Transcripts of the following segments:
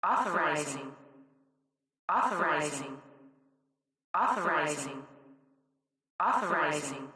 Authorizing. Authorizing. Authorizing. Authorizing.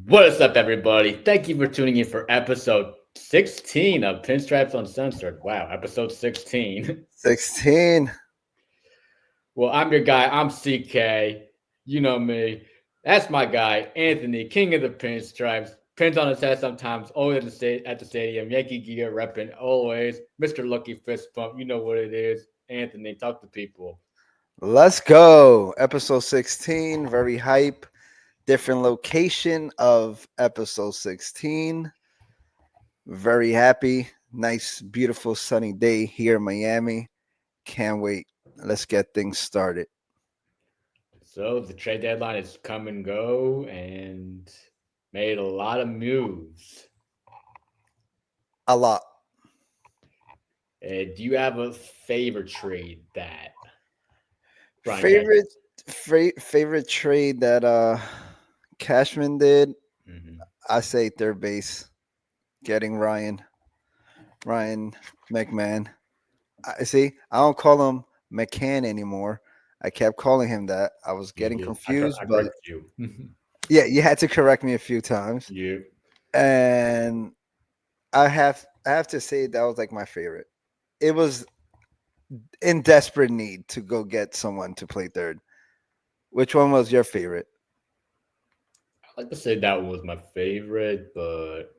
What is up, everybody? Thank you for tuning in for episode 16 of Pinstripes Uncensored. Wow, episode 16. 16. Well, I'm your guy. I'm CK. You know me. That's my guy, Anthony, king of the pinstripes. Pins on his head sometimes, always at the stadium. Yankee gear repping, always. Mr. Lucky Fist Pump. You know what it is. Anthony, talk to people. Let's go. Episode 16. Very hype. Different location of episode 16. Very happy. Nice, beautiful, sunny day here in Miami. Can't wait. Let's get things started. So the trade deadline is come and go and made a lot of moves. A lot. Do you have a favorite trade that Brian Favorite trade that Cashman did? Mm-hmm. I say third base. Getting Ryan McMahon. I don't call him McCann anymore. I kept calling him that. I was getting confused, I but you. yeah, you had to correct me a few times. Yeah. And I have to say that was like my favorite. It was in desperate need to go get someone to play third. Which one was your favorite? I like to say that was my favorite, but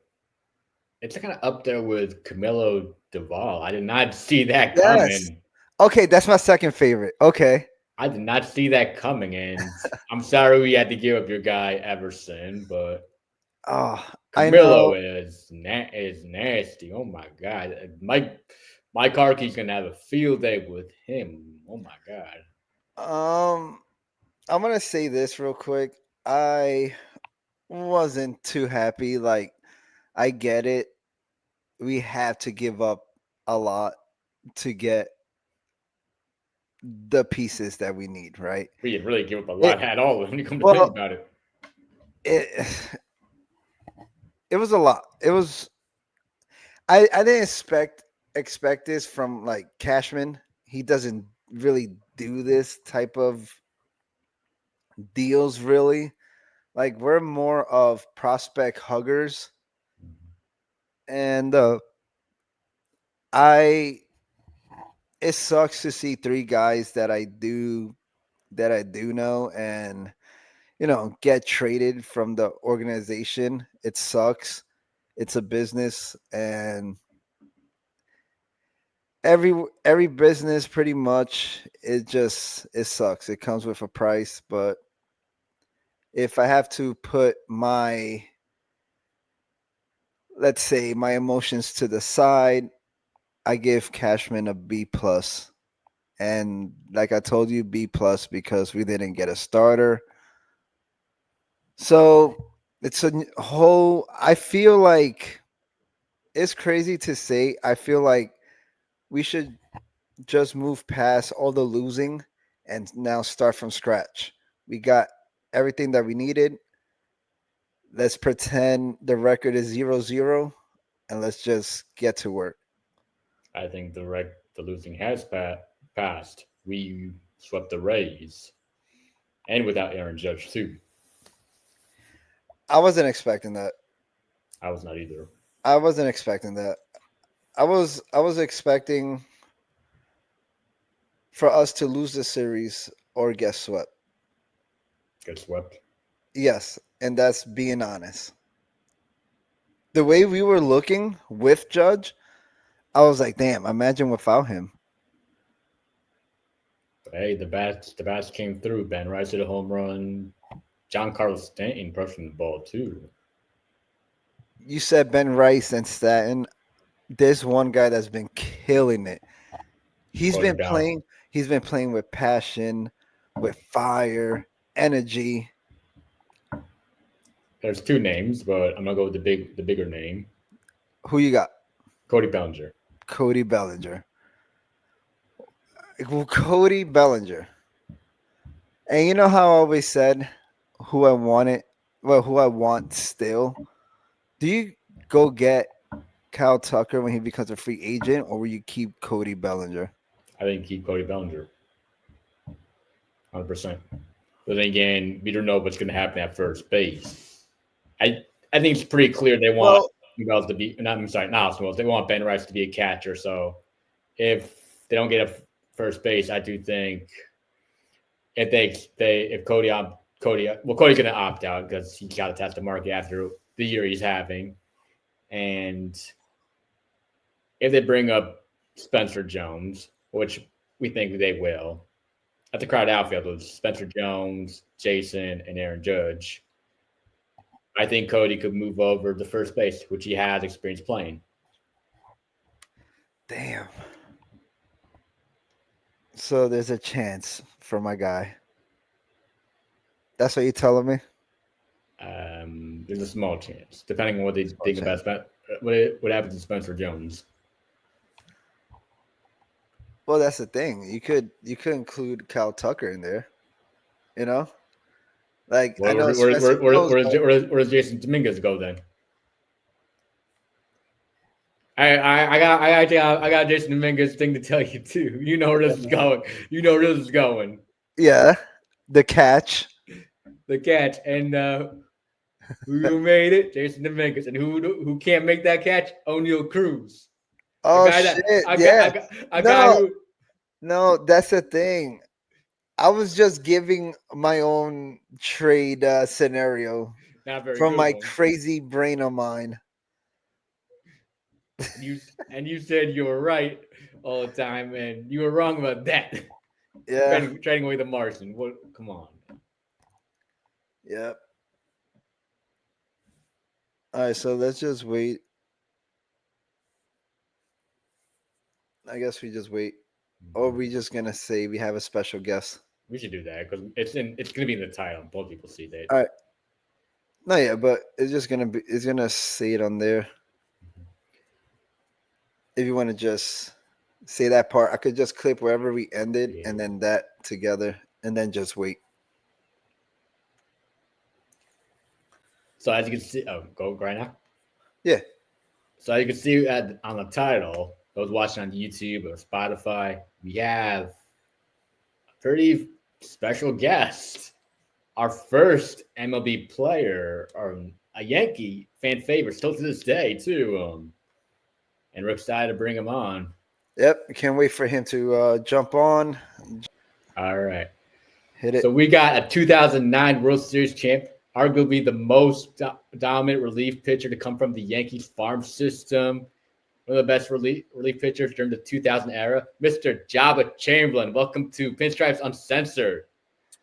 it's kind of up there with Camilo Duvall. I did not see that coming. Okay, that's my second favorite. Okay. I did not see that coming, and I'm sorry we had to give up your guy Everson, but I know. Camilo is nasty. Oh my god, Mike Harkey's gonna have a field day with him. Oh my god. I'm gonna say this real quick. I wasn't too happy. Like, I get it. We have to give up a lot to get the pieces that we need, right? We didn't really give up a lot at all when you come to think about it. It was a lot. It was. I didn't expect this from like Cashman. He doesn't really do this type of deals, really. Like, we're more of prospect huggers, and it sucks to see three guys that I do know and get traded from the organization. It sucks. It's a business, and every business pretty much it sucks. It comes with a price, but if I have to put my, let's say, my emotions to the side, I give Cashman a B plus. And like I told you, B plus because we didn't get a starter. So it's a whole, I feel like it's crazy to say. I feel like we should just move past all the losing and now start from scratch. We got everything that we needed. Let's pretend the record is 0-0 and let's just get to work. I think the losing has passed. We swept the Rays, and without Aaron Judge too. I wasn't expecting that. I was not either. I wasn't expecting that. I was expecting for us to lose the series or get swept. Get swept? Yes, and that's being honest. The way we were looking with Judge, I was like, damn, imagine without him. Hey, the bats came through. Ben Rice hit a home run. John Carlos Stanton brushing the ball too. You said Ben Rice and Stanton. There's one guy that's been killing it. He's been playing with passion, with fire, energy. There's two names, but I'm gonna go with the bigger name, Who you got? Cody Bellinger. Cody Bellinger. Well, Cody Bellinger. And you know how I always said who I wanted, well, who I want still. Do you go get Kyle Tucker when he becomes a free agent, or will you keep Cody Bellinger? I think keep Cody Bellinger, 100%. But then again, we don't know what's gonna happen at first base. I think it's pretty clear they want Well, Wells to be. Not, I'm sorry, not Austin Wells. They want Ben Rice to be a catcher. So if they don't get a first base, I do think if if Cody's gonna opt out because he's got to test the market after the year he's having, and if they bring up Spencer Jones, which we think they will, at the crowd outfield with Spencer Jones, Jason, and Aaron Judge, I think Cody could move over to first base, which he has experience playing. damn. So there's a chance for my guy. That's what you're telling me? There's a small chance, depending on what they think chance. about what happens to Spencer Jones. Well, that's the thing. You could include Kyle Tucker in there. You know, like I know Spencer Jones, Where does Jason Dominguez go then? I got Jason Dominguez thing to tell you too. You know where this is going. You know where this is going. yeah, the catch. The catch and who made it? Jason Dominguez. And who can't make that catch? O'Neal Cruz. Oh shit! Yeah. No, that's the thing. I was just giving my own trade scenario from my crazy brain of mine. And you said you were right all the time, and you were wrong about that. Yeah. Trading away the Martian. What? Come on. Yep. All right, so let's just wait. I guess we just wait. Or are we just gonna say we have a special guest? We should do that because it's gonna be in the title. Both people see that. All right. No, yeah, but it's gonna say it on there. If you want to just say that part, I could just clip wherever we ended and then that together and then just wait. So as you can see, go right now. Yeah. So as you can see on the title, those watching on YouTube or Spotify, we have a pretty special guest. Our first MLB player, or a Yankee fan favorite, still to this day too. And we're excited to bring him on. Yep, can't wait for him to jump on. All right. Hit it. So we got a 2009 World Series champ, arguably the most dominant relief pitcher to come from the Yankees farm system. One of the best relief pitchers during the 2000 era, Mr. Joba Chamberlain. Welcome to Pinstripes Uncensored.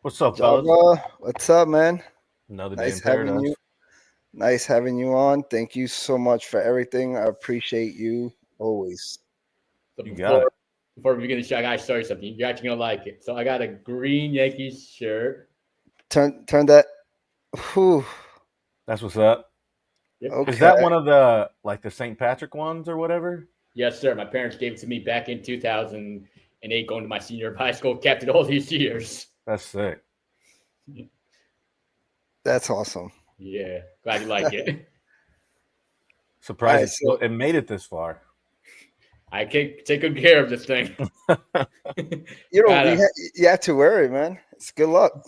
What's up, fellas? What's up, man? Another nice day in paradise. having you. Nice having you on. Thank you so much for everything. I appreciate you always. So before we begin the show, I gotta show you something. You're actually gonna like it. So I got a green Yankees shirt. Turn that. Whew. That's what's up. Yep. Okay. Is that one of the the St. Patrick ones or whatever? Yes, sir. My parents gave it to me back in 2008, going to my senior of high school. Kept it all these years. That's sick. That's awesome. Yeah, glad you like it. Surprised it made it this far. I can take good care of this thing. You have to wear it, man. It's good luck.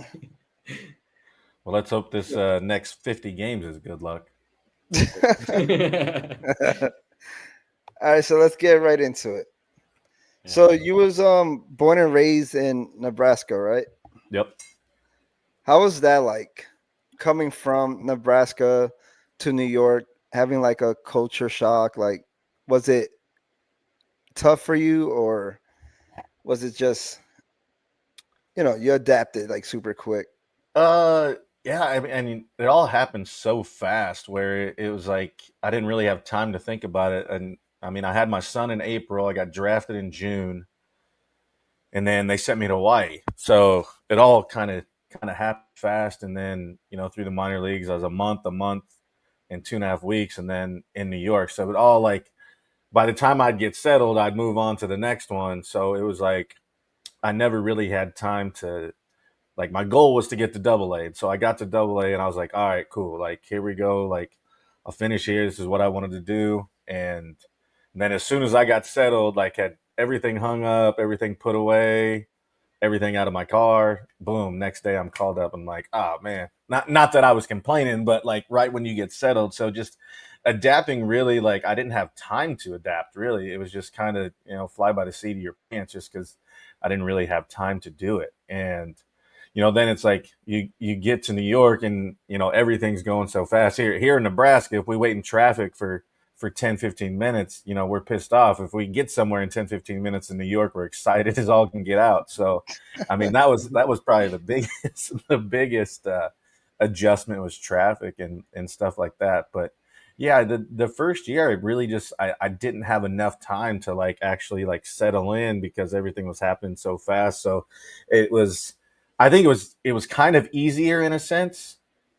Well, let's hope this next 50 games is good luck. All right, so let's get right into it. So you was born and raised in Nebraska, right? Yep. How was that like, coming from Nebraska to New York, having like a culture shock? Like, was it tough for you, or was it just, you adapted like super quick? Yeah, I mean, it all happened so fast where it was like I didn't really have time to think about it. And I mean, I had my son in April. I got drafted in June, and then they sent me to Hawaii. So it all kind of kind of happened fast. And then, through the minor leagues, I was a month and 2.5 weeks, and then in New York. So it all like, by the time I'd get settled, I'd move on to the next one. So it was like, I never really had time to, like, my goal was to get to double A. So I got to double A and I was like, all right, cool. Like, here we go. Like, I'll finish here. This is what I wanted to do. And then as soon as I got settled, like, had everything hung up, everything put away, everything out of my car, boom, next day I'm called up. I'm like, oh man, not that I was complaining, but like right when you get settled. So just adapting, really, like, I didn't have time to adapt, really. It was just kind of, fly by the seat of your pants, just because I didn't really have time to do it. And then it's like you get to New York and, everything's going so fast. Here in Nebraska, if we wait in traffic for 10, 15 minutes, we're pissed off. If we get somewhere in 10, 15 minutes in New York, we're excited as all can get out. So, I mean, that was probably the biggest adjustment was traffic and stuff like that. But yeah, the first year, it really just, I didn't have enough time to like actually like settle in because everything was happening so fast. So I think it was kind of easier in a sense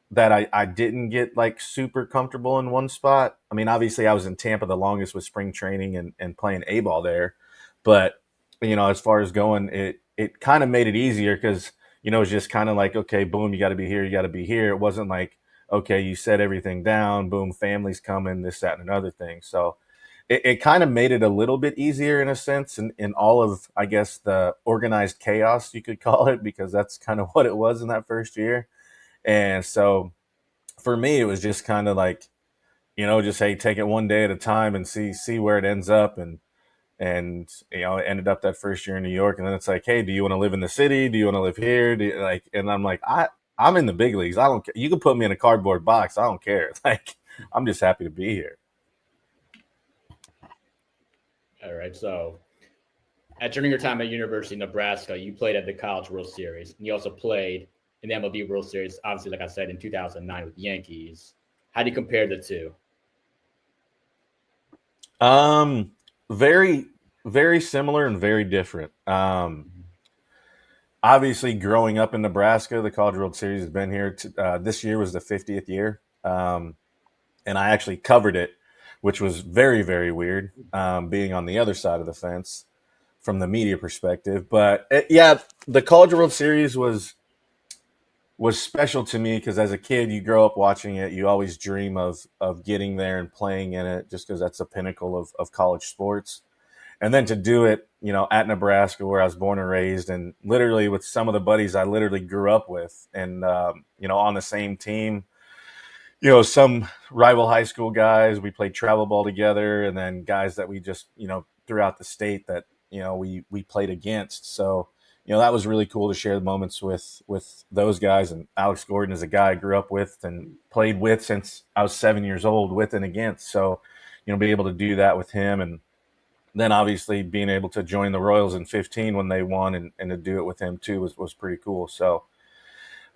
that I didn't get like super comfortable in one spot. I mean, obviously I was in Tampa the longest with spring training and playing A ball there. But, as far as going, it kind of made it easier because, it's just kind of like, okay, boom, you got to be here. You got to be here. It wasn't like, okay, you set everything down, boom, family's coming, this, that, and another thing. So it kind of made it a little bit easier in a sense in all of, I guess, the organized chaos, you could call it, because that's kind of what it was in that first year. And so for me, it was just kind of like, just, hey, take it one day at a time and see where it ends up. And it ended up that first year in New York. And then it's like, hey, do you want to live in the city? Do you want to live here? And I'm like, I'm in the big leagues. I don't care. You can put me in a cardboard box. I don't care. Like, I'm just happy to be here. All right. So during your time at University of Nebraska, you played at the College World Series. And you also played in the MLB World Series, obviously, like I said, in 2009 with the Yankees. How do you compare the two? Very, very similar and very different. Obviously, growing up in Nebraska, the College World Series has been here. This year was the 50th year. And I actually covered it, which was very, very weird, being on the other side of the fence from the media perspective. But yeah, the College World Series was special to me because as a kid, you grow up watching it. You always dream of getting there and playing in it, just because that's the pinnacle of college sports. And then to do it, at Nebraska, where I was born and raised, and literally with some of the buddies I literally grew up with, and on the same team. Some rival high school guys, we played travel ball together, and then guys that we just, throughout the state that, we played against. So, that was really cool to share the moments with those guys. And Alex Gordon is a guy I grew up with and played with since I was 7 years old, with and against. So, be able to do that with him. And then obviously being able to join the Royals in 15 when they won and to do it with him too was pretty cool. So,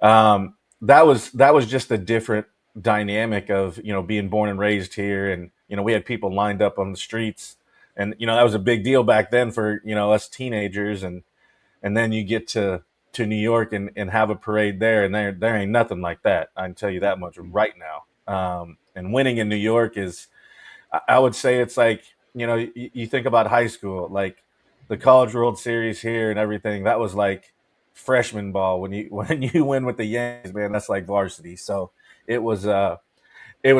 that was just a different dynamic of, being born and raised here. And, we had people lined up on the streets, and, that was a big deal back then for, us teenagers. And then you get to New York and have a parade there, and there ain't nothing like that. I can tell you that much right now. And winning in New York is, I would say, it's like, you think about high school, like the College World Series here and everything. That was like freshman ball when you win with the Yankees, man. That's like varsity. So it was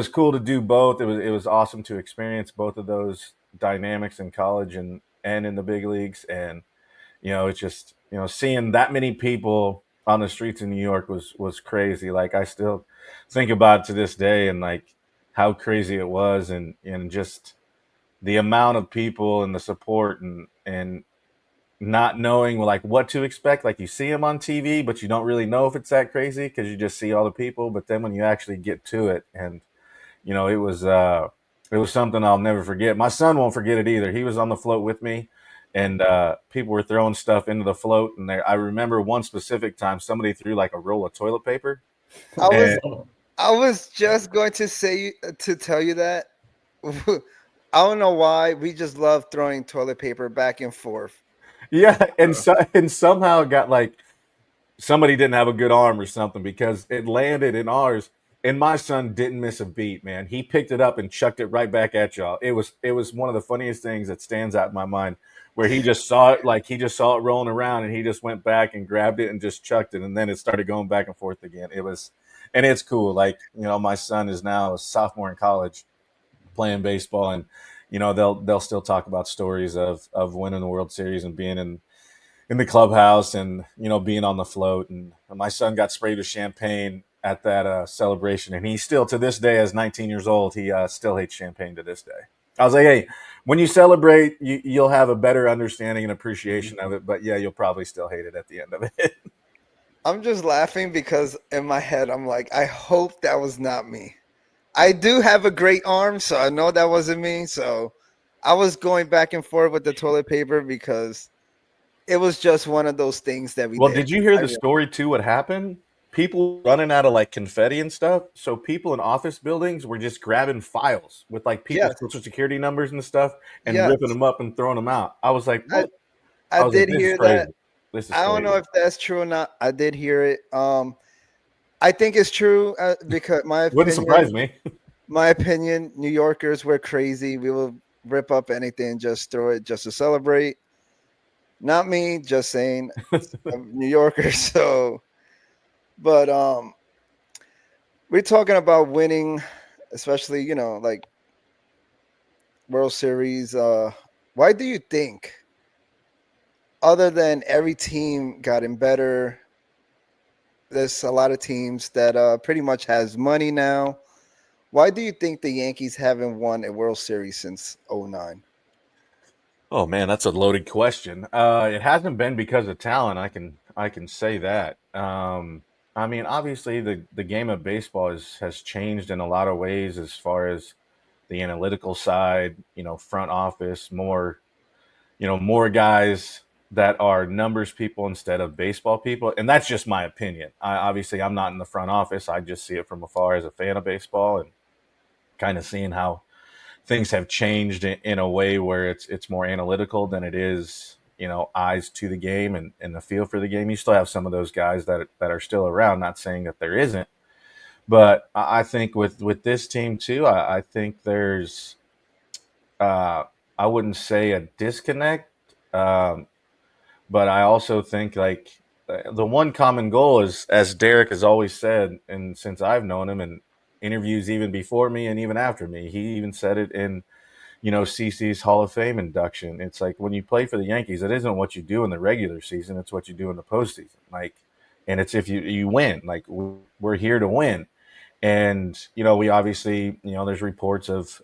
cool to do both. It was awesome to experience both of those dynamics in college and in the big leagues. And it's just, seeing that many people on the streets in New York was crazy. Like, I still think about it to this day, and like how crazy it was, and just the amount of people and the support, and not knowing like what to expect. Like, you see them on TV, but you don't really know if it's that crazy because you just see all the people. But then when you actually get to it, and it was something I'll never forget. My son won't forget it either. He was on the float with me, and people were throwing stuff into the float. And I remember one specific time somebody threw like a roll of toilet paper. I was just going to tell you that. I don't know why we just love throwing toilet paper back and forth. Yeah, and somehow it got like somebody didn't have a good arm or something because it landed in ours. And my son didn't miss a beat, man. He picked it up and chucked it right back at y'all. It was one of the funniest things that stands out in my mind, where he just saw it, like he just saw it rolling around, and he just went back and grabbed it and just chucked it, and then it started going back and forth again. And it's cool. Like, my son is now a sophomore in college playing baseball, and they'll still talk about stories of winning the World Series and being in the clubhouse, and being on the float. And my son got sprayed with champagne at that celebration, and he still, to this day, as 19 years old, he still hates champagne to this day. I was like, hey, when you celebrate, you'll have a better understanding and appreciation of it, but yeah, you'll probably still hate it at the end of it. I'm just laughing because in my head I'm like, I hope that was not me. I do have a great arm, so I know that wasn't me. So I was going back and forth with the toilet paper because it was just one of those things that we Well, did. did you hear I the story too? What happened? People running out of like confetti and stuff. So people in office buildings were just grabbing files with like people's Yes, social security numbers and stuff and yes. ripping them up and throwing them out. I was like, I, what? I I was like, did this is hear that. crazy. This is I don't know crazy. if that's true or not. I did hear it. I think it's true because Wouldn't surprise me. my opinion, New Yorkers were crazy. We will rip up anything, just throw it just to celebrate. Not me, just saying I'm New Yorker. So, but we're talking about winning, especially like World Series. Why do you think, other than every team gotten better, there's a lot of teams that pretty much has money now? Why do you think the Yankees haven't won a World Series since '09? Oh man, that's a loaded question. It hasn't been because of talent. I can say that. I mean, obviously the game of baseball has changed in a lot of ways as far as the analytical side. Front office, more guys that are numbers people instead of baseball people, and that's just my opinion. Obviously I'm not in the front office. I just see it from afar as a fan of baseball and kind of seeing how things have changed in a way where it's more analytical than it is, eyes to the game and the feel for the game. You still have some of those guys that are still around. Not saying that there isn't, but I think with this team too, I think there's uh, I wouldn't say a disconnect, um, but I also think like the one common goal is, as Derek has always said, and since I've known him in interviews even before me and even after me, he even said it in CC's Hall of Fame induction. It's like when you play for the Yankees, it isn't what you do in the regular season; it's what you do in the postseason. Like, and it's if you win. Like we're here to win, and we obviously there's reports of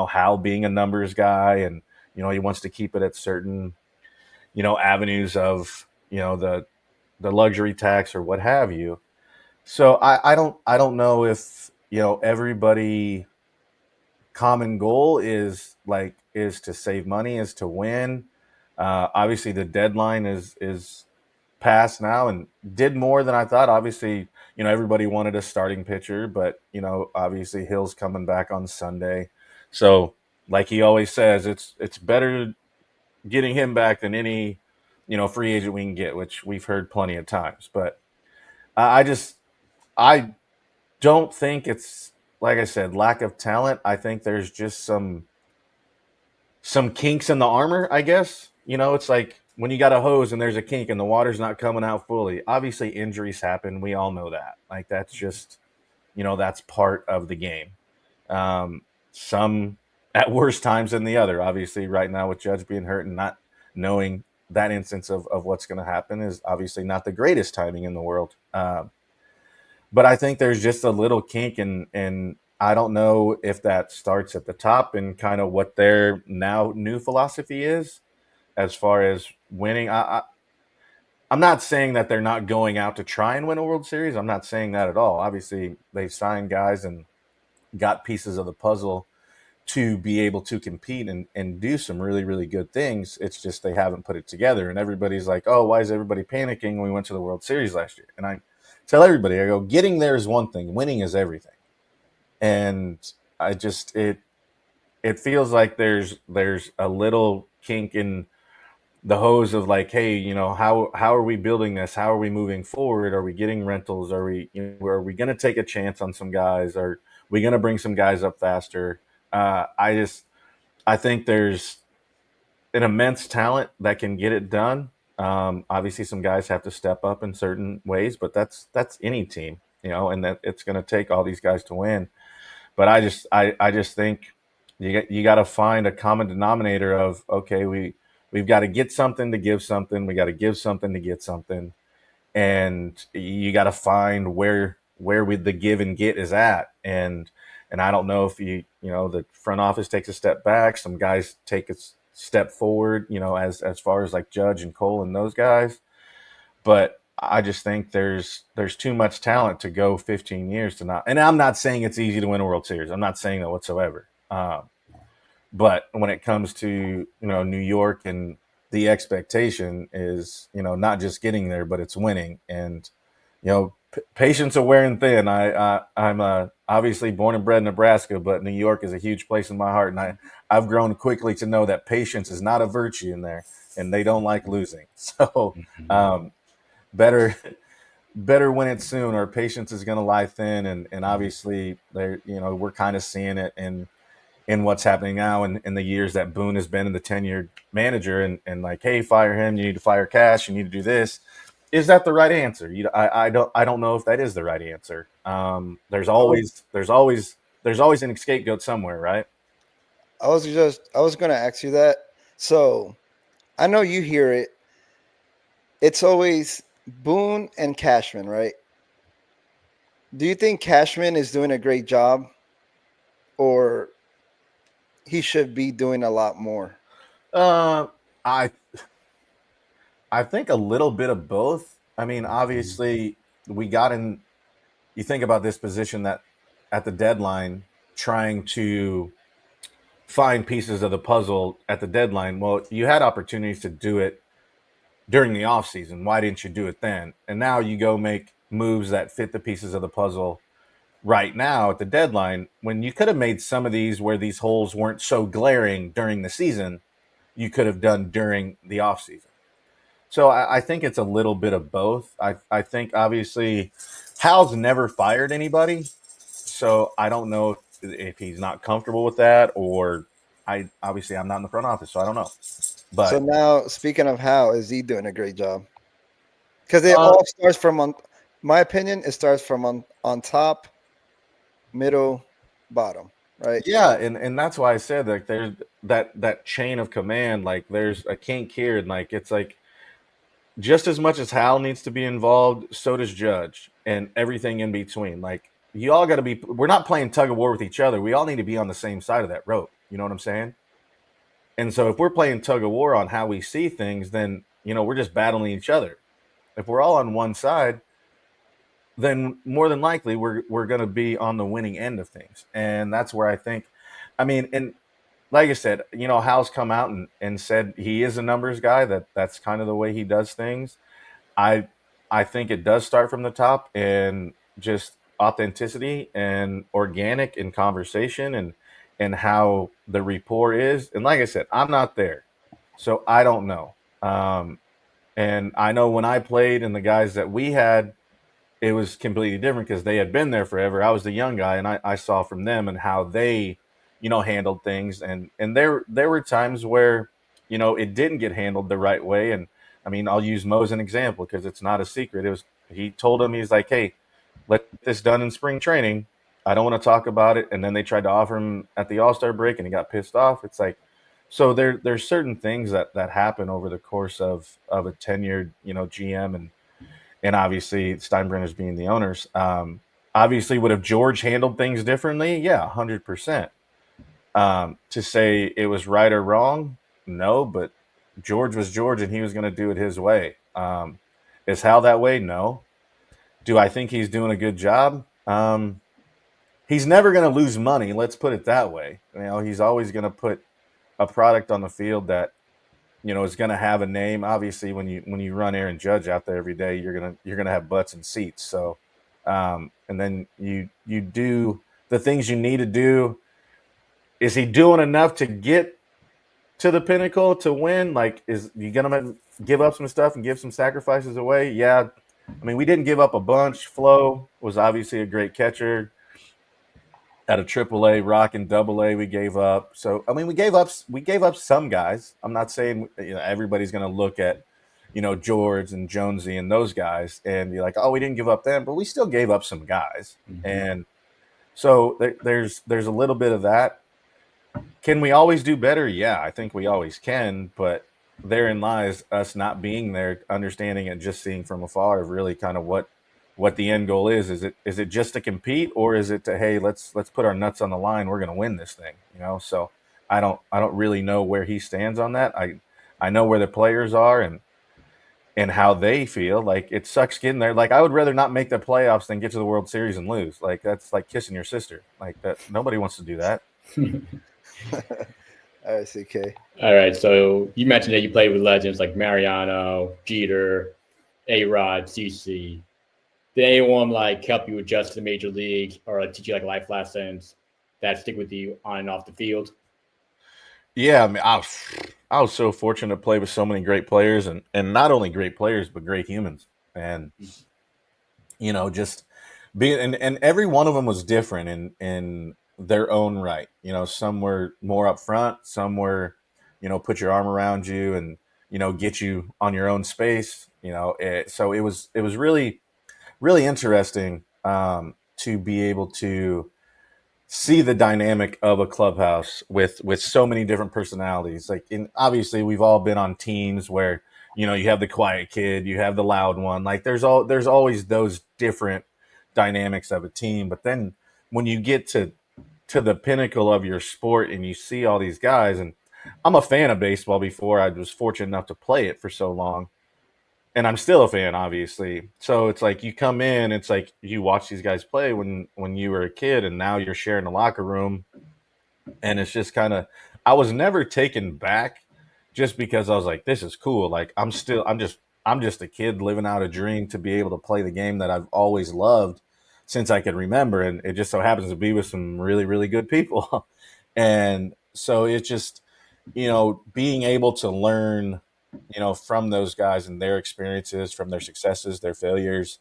Hal being a numbers guy, and he wants to keep it at certain avenues of the luxury tax or what have you. So I don't know if everybody common goal is to save money, is to win. Obviously, the deadline is passed now, and did more than I thought. Obviously, everybody wanted a starting pitcher, but obviously Hill's coming back on Sunday, so like he always says, it's better getting him back than any free agent we can get, which we've heard plenty of times. But I don't think it's, like I said, lack of talent. I think there's just some kinks in the armor, I guess. It's like when you got a hose and there's a kink and the water's not coming out fully. Obviously, injuries happen. We all know that. Like that's just, that's part of the game. Some at worse times than the other. Obviously, right now with Judge being hurt and not knowing that instance of what's going to happen is obviously not the greatest timing in the world. But I think there's just a little kink, and I don't know if that starts at the top and kind of what their now new philosophy is as far as winning. I'm not saying that they're not going out to try and win a World Series. I'm not saying that at all. Obviously, they signed guys and got pieces of the puzzle to be able to compete and do some really, really good things. It's just they haven't put it together. And everybody's like, oh, why is everybody panicking when we went to the World Series last year? And I tell everybody, I go, getting there is one thing, winning is everything. And I just it feels like there's a little kink in the hose of like, hey, you know, how are we building this? How are we moving forward? Are we getting rentals? Are we going to take a chance on some guys? Are we going to bring some guys up faster? I think there's an immense talent that can get it done. Obviously, some guys have to step up in certain ways, but that's any team, you know, and that it's going to take all these guys to win. But I just think you got to find a common denominator of, okay, we've got to get something to give something, we got to give something to get something, and you got to find where the give and get is at. And I don't know if you know, the front office takes a step back, some guys take a step forward, you know, as far as like Judge and Cole and those guys. But I just think there's too much talent to go 15 years to not. And I'm not saying it's easy to win a World Series. I'm not saying that whatsoever. But when it comes to, you know, New York, and the expectation is, you know, not just getting there, but it's winning. And you know, patience are wearing thin. I'm obviously born and bred in Nebraska, but New York is a huge place in my heart, and I've grown quickly to know that patience is not a virtue in there, and they don't like losing. So better win it soon, or patience is going to lie thin. And obviously, you know, we're kind of seeing it in what's happening now, in the years that Boone has been in the tenured manager, and like, hey, fire him, you need to fire Cash, you need to do this. Is that the right answer? I don't know if that is the right answer. There's always an scapegoat somewhere, right? I was gonna ask you that. So I know you hear it. It's always Boone and Cashman, right? Do you think Cashman is doing a great job, or he should be doing a lot more? Uh, I I think a little bit of both. I mean, obviously, we got in. You think about this position that at the deadline, trying to find pieces of the puzzle at the deadline. Well, you had opportunities to do it during the offseason. Why didn't you do it then? And now you go make moves that fit the pieces of the puzzle right now at the deadline, when you could have made some of these where these holes weren't so glaring during the season, you could have done during the offseason. So I think it's a little bit of both. I think obviously Hal's never fired anybody, so I don't know if he's not comfortable with that, or I'm not in the front office, so I don't know. But So now, speaking of how, is he doing a great job? Because it uh, all starts from on. My opinion, it starts from on top, middle, bottom, right? yeah, and that's why I said, like, there's that chain of command. Like, there's a kink here, and like, it's like, just as much as Hal needs to be involved, so does Judge, and everything in between. Like, you all got to be. We're not playing tug of war with each other. We all need to be on the same side of that rope. You know what I'm saying? And so, if we're playing tug of war on how we see things, then, you know, we're just battling each other. If we're all on one side, then more than likely we're going to be on the winning end of things. And that's where I think. I mean, and like I said, you know, Hal's come out and said he is a numbers guy. That's kind of the way he does things. I I think it does start from the top, and just authenticity and organic in conversation, and how the rapport is. And like I said, I'm not there, so I don't know. And I know when I played, and the guys that we had, it was completely different because they had been there forever. I was the young guy, and I saw from them and how they, you know, handled things. And there were times where, you know, it didn't get handled the right way. And I mean, I'll use Mo as an example because it's not a secret. He told him, he's like, hey, let this done in spring training. I don't want to talk about it. And then they tried to offer him at the All-Star break, and he got pissed off. It's like, so there's certain things that happen over the course of a tenured, you know, GM, and obviously Steinbrenner's being the owners. Obviously, would have George handled things differently? Yeah, 100%. To say it was right or wrong, no, but George was George, and he was going to do it his way. Is Hal that way? No. Do I think he's doing a good job? He's never going to lose money. Let's put it that way. You know, he's always going to put a product on the field that, you know, is going to have a name. Obviously, when you run Aaron Judge out there every day, you're gonna have butts and seats. So, and then you do the things you need to do. Is he doing enough to get to the pinnacle to win? Like, is you gonna give up some stuff and give some sacrifices away? Yeah. I mean, we didn't give up a bunch. Flo was obviously a great catcher. At a AAA, Rock and AA, we gave up. So I mean, we gave up some guys. I'm not saying everybody's going to look at George and Jonesy and those guys and be like, oh, we didn't give up them, but we still gave up some guys. And so there's a little bit of that. Can we always do better? Yeah, I think we always can, but therein lies us not being there, understanding and just seeing from afar of really kind of what the end goal is. Is it just to compete, or is it to, hey, let's put our nuts on the line, we're going to win this thing, So I don't really know where he stands on that. I know where the players are and how they feel. Like, it sucks getting there. Like, I would rather not make the playoffs than get to the World Series and lose. Like, that's like kissing your sister. Like, that nobody wants to do that. All right, CK. All right, so you mentioned that you played with legends like Mariano, Jeter, A-Rod, CC. Did anyone like help you adjust to the major league or teach you like life lessons that stick with you on and off the field? Yeah, I mean, I was so fortunate to play with so many great players, and not only great players but great humans, and just being and every one of them was different in their own right. Some were more upfront, some were put your arm around you and get you on your own space. So it was really really interesting to be able to see the dynamic of a clubhouse with so many different personalities. Like, obviously we've all been on teams where you have the quiet kid, you have the loud one. Like, there's always those different dynamics of a team. But then when you get to the pinnacle of your sport and you see all these guys, and I'm a fan of baseball before I was fortunate enough to play it for so long, and I'm still a fan, obviously. So it's like you come in, it's like you watch these guys play when you were a kid, and now you're sharing the locker room, and it's just kind of, I was never taken back just because I was like, this is cool. Like, I'm just a kid living out a dream to be able to play the game that I've always loved since I could remember, and it just so happens to be with some really really good people, and so it's just being able to learn from those guys and their experiences, from their successes, their failures,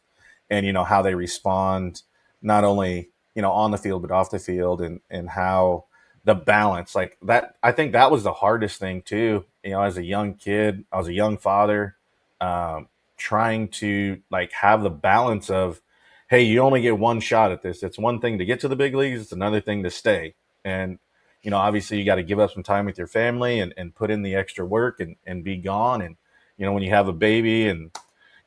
and how they respond, not only on the field but off the field, and how the balance, like that. I think that was the hardest thing too. As a young kid, I was a young father, trying to like have the balance of, hey, you only get one shot at this. It's one thing to get to the big leagues, it's another thing to stay. And obviously you got to give up some time with your family and put in the extra work and be gone. And when you have a baby, and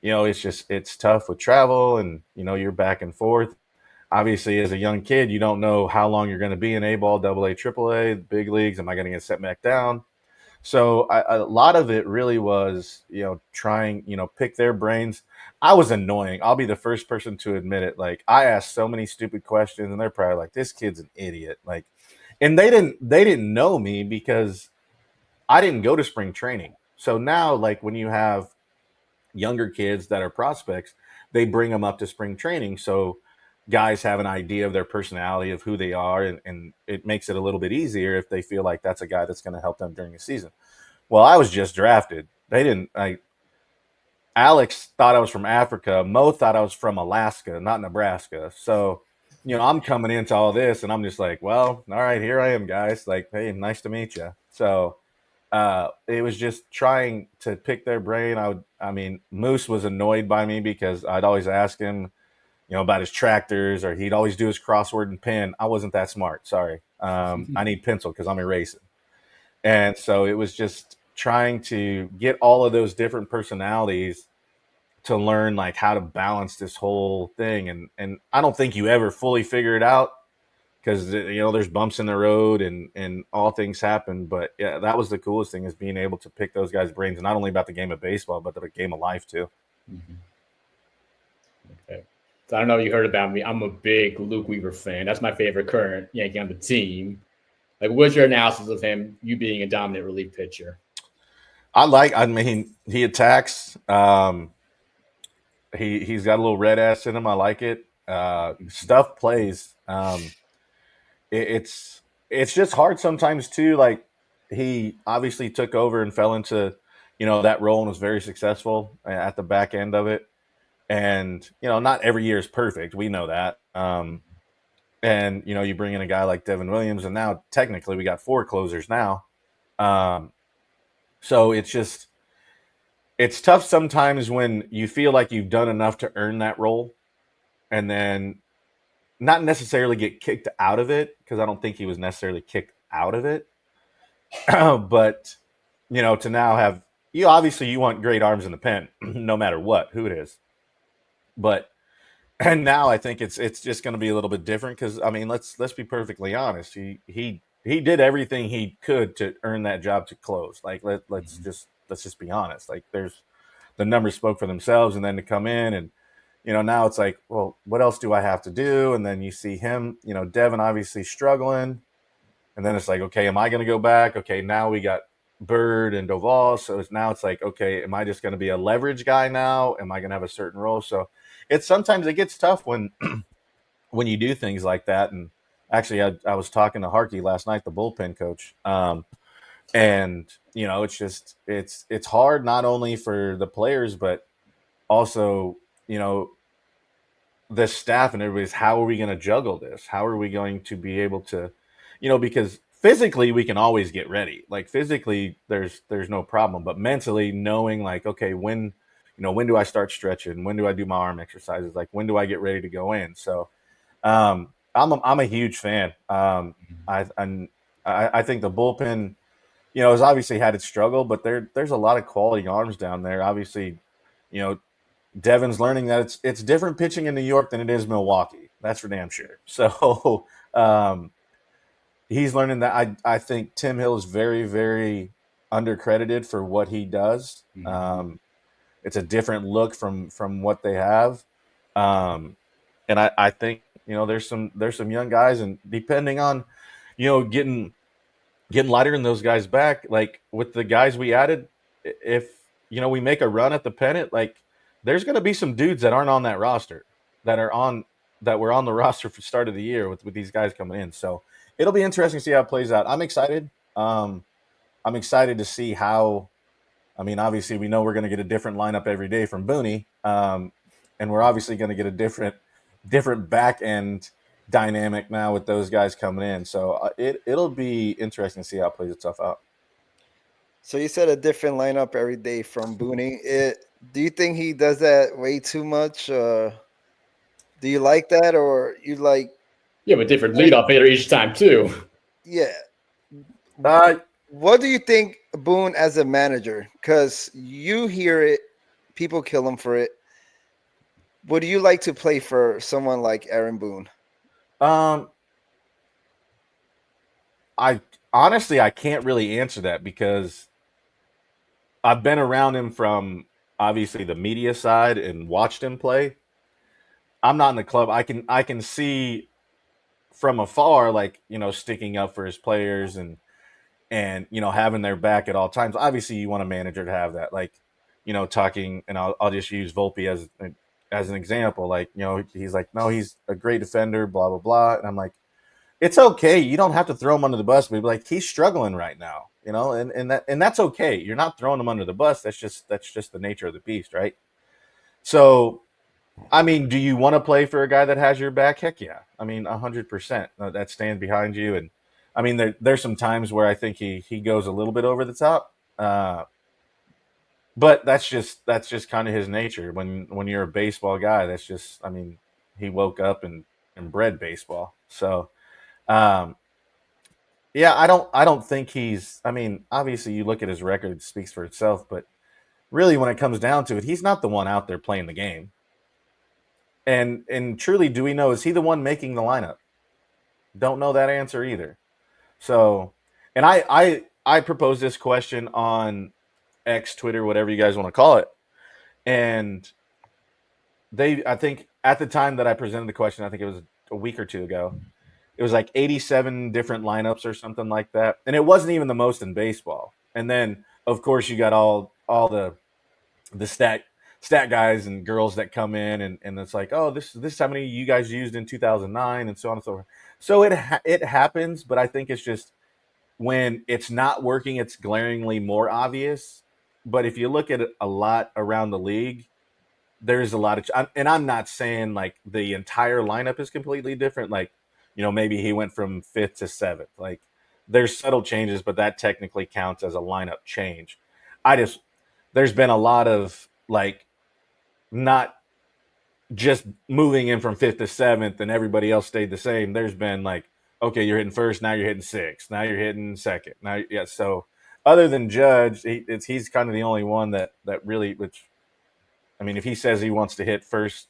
it's tough with travel, and you're back and forth. Obviously, as a young kid, you don't know how long you're going to be in A ball, AA, AAA, big leagues. Am I going to get sent back down? So a lot of it really was, trying, pick their brains. I was annoying. I'll be the first person to admit it. Like, I asked so many stupid questions, and they're probably like, this kid's an idiot. Like, and they didn't know me because I didn't go to spring training. So now, like, when you have younger kids that are prospects, they bring them up to spring training. So guys have an idea of their personality, of who they are, and it makes it a little bit easier if they feel like that's a guy that's going to help them during the season. Well, I was just drafted. They didn't. Alex thought I was from Africa. Mo thought I was from Alaska, not Nebraska. So, I'm coming into all this, and I'm just like, well, all right, here I am, guys. Like, hey, nice to meet you. So, it was just trying to pick their brain. I mean, Moose was annoyed by me because I'd always ask him, about his tractors, or he'd always do his crossword and pen. I wasn't that smart. Sorry. I need pencil because I'm erasing. And so it was just trying to get all of those different personalities to learn like how to balance this whole thing. And I don't think you ever fully figure it out because, there's bumps in the road and all things happen. But yeah, that was the coolest thing, is being able to pick those guys' brains, not only about the game of baseball, but the game of life too. Okay. So I don't know if you heard about me. I'm a big Luke Weaver fan. That's my favorite current Yankee on the team. Like, what's your analysis of him, you being a dominant relief pitcher? I mean, he attacks. He's got a little red ass in him. I like it. Stuff plays. It's just hard sometimes too. Like, he obviously took over and fell into, that role and was very successful at the back end of it. And, not every year is perfect. We know that. And, you bring in a guy like Devin Williams, and now technically we got 4 closers now. So it's tough sometimes when you feel like you've done enough to earn that role and then not necessarily get kicked out of it, because I don't think he was necessarily kicked out of it. But, to now have, obviously you want great arms in the pen, no matter who it is. But, and now I think it's just going to be a little bit different because, I mean, let's be perfectly honest. He did everything he could to earn that job to close. Like, let's just be honest. Like, the numbers spoke for themselves, and then to come in and, now it's like, well, what else do I have to do? And then you see him, Devin obviously struggling. And then it's like, okay, am I going to go back? Okay, now we got Bird and Doval. So it's like, okay, am I just going to be a leverage guy now? Am I going to have a certain role? So sometimes it gets tough when when you do things like that. And actually, I was talking to Harkey last night, the bullpen coach. And, it's hard not only for the players, but also, the staff and everybody's, how are we going to juggle this? How are we going to be able to, because physically we can always get ready. Like, physically there's no problem, but mentally knowing, like, okay, when do I start stretching? When do I do my arm exercises? Like, when do I get ready to go in? So, I'm a huge fan. I think the bullpen, has obviously had its struggle, but there's a lot of quality arms down there. Obviously, Devin's learning that it's different pitching in New York than it is Milwaukee. That's for damn sure. So he's learning that. I think Tim Hill is very, very undercredited for what he does. It's a different look from what they have. And I think, there's some young guys, and depending on, getting lighter in those guys back, like with the guys we added, if, we make a run at the pennant, like, there's going to be some dudes that aren't on that roster that were on the roster for the start of the year with these guys coming in. So it'll be interesting to see how it plays out. I'm excited. I'm excited to see how, I mean, obviously we know we're going to get a different lineup every day from Booney. And we're obviously going to get a different back end dynamic now with those guys coming in. So it'll be interesting to see how it plays itself out. So you said a different lineup every day from Booney. Do you think he does that way too much? Do you like that, or you like? You have a different leadoff hitter each time too. Yeah. What do you think, Boone, as a manager? Because you hear it, people kill him for it. Would you like to play for someone like Aaron Boone? I honestly can't really answer that because I've been around him from obviously the media side and watched him play. I'm not in the club. I can see from afar, like, sticking up for his players and having their back at all times. Obviously, you want a manager to have that, like, talking, and I'll just use Volpe as an example. Like, he's like, no, he's a great defender, blah blah blah, and I'm like, it's okay. You don't have to throw him under the bus, but like, he's struggling right now, and that's okay. You're not throwing him under the bus. That's just the nature of the beast, right? So, I mean, do you want to play for a guy that has your back? Heck yeah. I mean, 100%. That stands behind you. And I mean, there's some times where I think he goes a little bit over the top. But that's just kind of his nature. When you're a baseball guy, that's just, I mean, he woke up and bred baseball. So, yeah, I don't think he's, I mean, obviously you look at his record, it speaks for itself, but really when it comes down to it, he's not the one out there playing the game. And truly, do we know, is he the one making the lineup? Don't know that answer either. So, and I proposed this question on X, Twitter, whatever you guys want to call it. And I think at the time that I presented the question, I think it was a week or two ago, it was like 87 different lineups or something like that. And it wasn't even the most in baseball. And then, of course, you got all the stat guys and girls that come in, and it's like, oh, this is how many you guys used in 2009, and so on and so forth. So it happens, but I think it's just when it's not working, it's glaringly more obvious. But if you look at it a lot around the league, there's a lot of, and I'm not saying like the entire lineup is completely different. Like, maybe he went from 5th to 7th. Like, there's subtle changes, but that technically counts as a lineup change. There's been a lot of like not just moving in from 5th to 7th and everybody else stayed the same. There's been like, okay, you're hitting first, now you're hitting 6th, now you're hitting 2nd. Now, yeah. So other than Judge, he's kind of the only one that really, which, I mean, if he says he wants to hit first,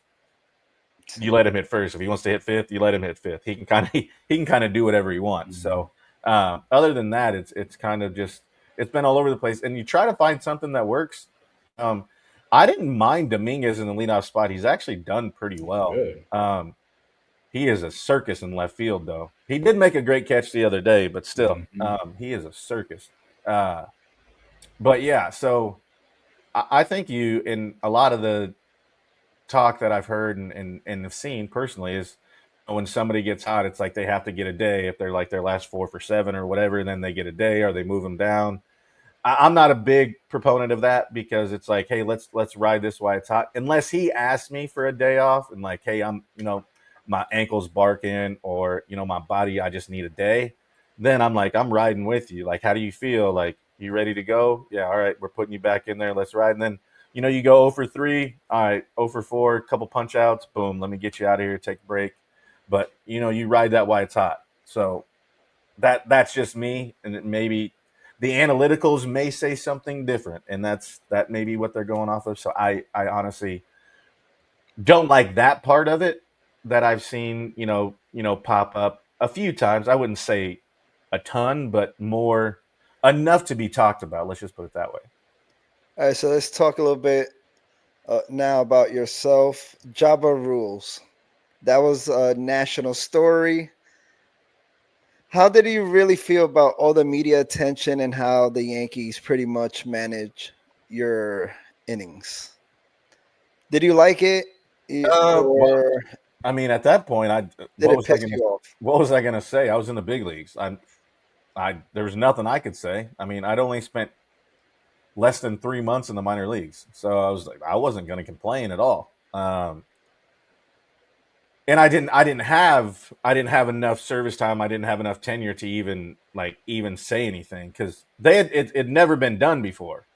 you let him hit first. If he wants to hit 5th, you let him hit 5th. He can kind of do whatever he wants. So other than that, it's kind of just, it's been all over the place. And you try to find something that works. I didn't mind Dominguez in the leadoff spot. He's actually done pretty well. Good. He is a circus in left field, though. He did make a great catch the other day, but still, he is a circus. But yeah, so I think you, in a lot of the talk that I've heard and have seen personally, is when somebody gets hot, it's like they have to get a day. If they're like their last 4 for 7 or whatever, then they get a day, or they move them down. I'm not a big proponent of that, because it's like, hey, let's ride this while it's hot. Unless he asks me for a day off and like, hey, I'm my ankle's barking, or my body, I just need a day. Then I'm like, I'm riding with you. Like, how do you feel? Like, you ready to go? Yeah, all right, we're putting you back in there. Let's ride. And then you go 0 for 3. All right, 0 for 4, a couple punch outs. Boom, let me get you out of here. Take a break. But you ride that while it's hot. So that's just me, and it maybe the analyticals may say something different, and that may be what they're going off of. So I honestly don't like that part of it that I've seen, pop up a few times. I wouldn't say a ton, but more enough to be talked about. Let's just put it that way. All right, so let's talk a little bit now about yourself. Joba rules. That was a national story. How did you really feel about all the media attention and how the Yankees pretty much manage your innings? Did you like it, Well, or I mean, at that point, did it piss you off? what was I gonna say? I was in the big leagues. There was nothing I could say. I mean, I'd only spent less than 3 months in the minor leagues, so I wasn't going to complain at all. And I didn't have enough service time. I didn't have enough tenure to even say anything, because it never been done before.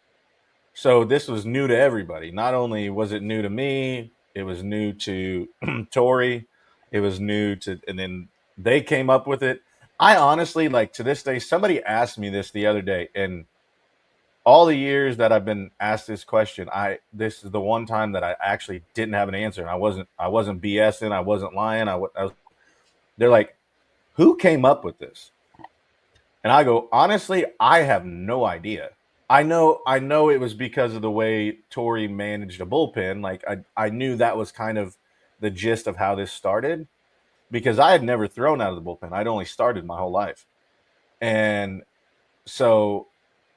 So this was new to everybody. Not only was it new to me, it was new to Tori. It was new to, and then they came up with it. I honestly, like, to this day, somebody asked me this the other day, and all the years that I've been asked this question, this is the one time that I actually didn't have an answer, and I wasn't BSing, I wasn't lying. They're like, who came up with this? And I go, honestly, I have no idea. I know it was because of the way Tori managed a bullpen. Like, I knew that was kind of the gist of how this started, because I had never thrown out of the bullpen. I'd only started my whole life. And so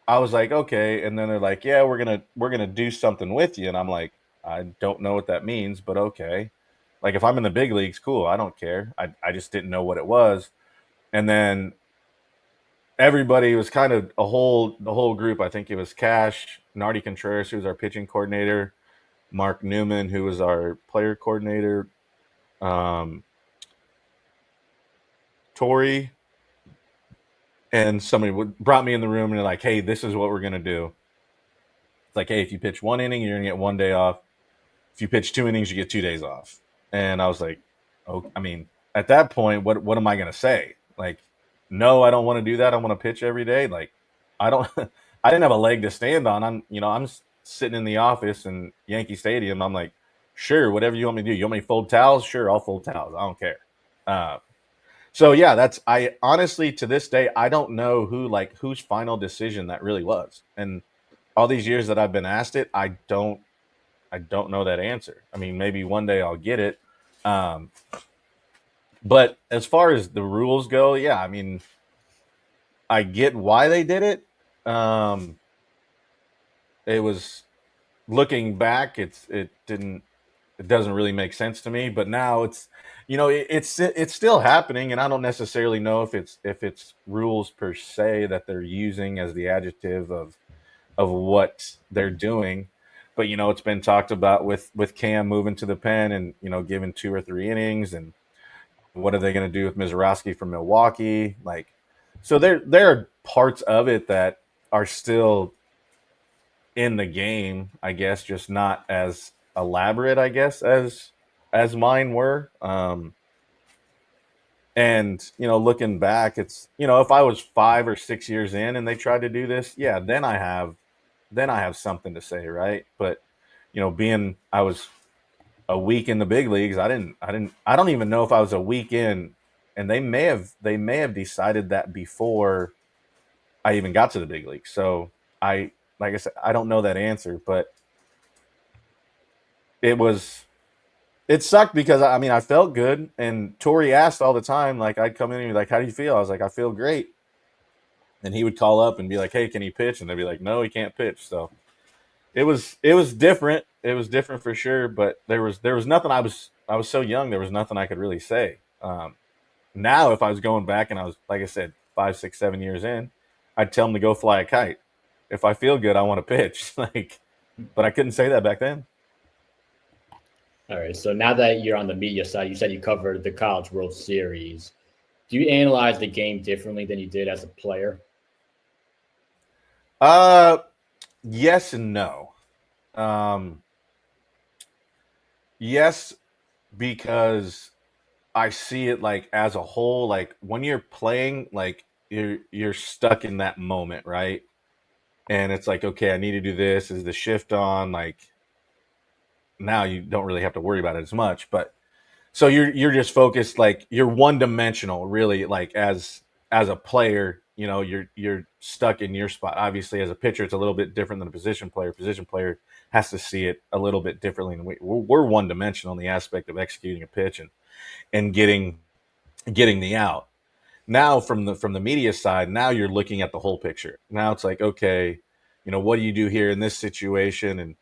I was like, okay. And then they're like, yeah, we're gonna do something with you. And I'm like, I don't know what that means, but okay. Like, if I'm in the big leagues, cool. I don't care. I just didn't know what it was. And then everybody was kind of the whole group. I think it was Cash, Nardi Contreras, who was our pitching coordinator, Mark Newman, who was our player coordinator, Tori, and somebody brought me in the room and they're like, hey, this is what we're gonna do. It's like, hey, if you pitch 1 inning, you're gonna get 1 day off. If you pitch 2 innings, you get 2 days off. And I was like, oh, I mean, at that point, what am I gonna say? Like, no, I don't want to do that. I want to pitch every day. Like, I don't, I didn't have a leg to stand on. I'm sitting in the office in Yankee Stadium. I'm like, sure, whatever you want me to do. You want me to fold towels? Sure, I'll fold towels. I don't care. So yeah, I honestly, to this day, I don't know whose final decision that really was. And all these years that I've been asked it, I don't know that answer. I mean, maybe one day I'll get it. But as far as the rules go, yeah, I mean, I get why they did it. It was, looking back, it didn't it doesn't really make sense to me. But now it's, it's still happening, and I don't necessarily know if it's rules per se that they're using as the adjective of what they're doing. But it's been talked about with Cam moving to the pen and giving 2 or 3 innings, and what are they going to do with Mizorowski from Milwaukee? Like, so there are parts of it that are still in the game, I guess, just not as elaborate, I guess, as mine were. And looking back, it's if I was 5 or 6 years in and they tried to do this, yeah, then I have something to say, right? But being I was a week in the big leagues, I don't even know if I was a week in, and they may have decided that before I even got to the big leagues. So like I said, I don't know that answer, but it sucked because I mean I felt good, and Tori asked all the time, like I'd come in and be like, "How do you feel?" I was like, "I feel great," and he would call up and be like, "Hey, can he pitch?" And they'd be like, "No, he can't pitch." So it was different. It was different for sure, but there was nothing. I was so young. There was nothing I could really say. Now, if I was going back and I was, like I said, 5, 6, 7 years in, I'd tell him to go fly a kite. If I feel good, I want to pitch. But I couldn't say that back then. All right. So now that you're on the media side, you said you covered the College World Series. Do you analyze the game differently than you did as a player? Yes and no. Um, yes, because I see it like as a whole. Like when you're playing, like you're stuck in that moment, right? And it's like, okay, I need to do this. Is the shift on? Like now you don't really have to worry about it as much, but so you're just focused, like you're one dimensional, really. Like as a player, you're stuck in your spot. Obviously, as a pitcher, it's a little bit different than a position player. Position player has to see it a little bit differently. And we're one dimensional in the aspect of executing a pitch and getting the out. Now from the media side, now you're looking at the whole picture. Now it's like, okay, what do you do here in this situation? And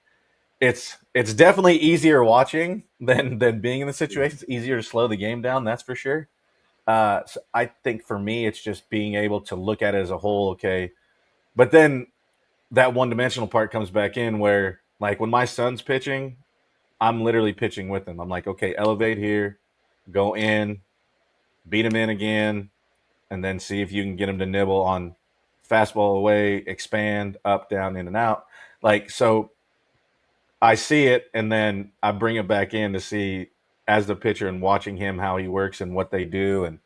it's definitely easier watching than being in the situation. It's easier to slow the game down, that's for sure. So I think for me, it's just being able to look at it as a whole. Okay, but then that one dimensional part comes back in where, like, when my son's pitching, I'm literally pitching with him. I'm like, okay, elevate here, go in, beat him in again, and then see if you can get him to nibble on fastball away, expand up, down, in and out. Like, so I see it, and then I bring it back in to see as the pitcher and watching him how he works and what they do, and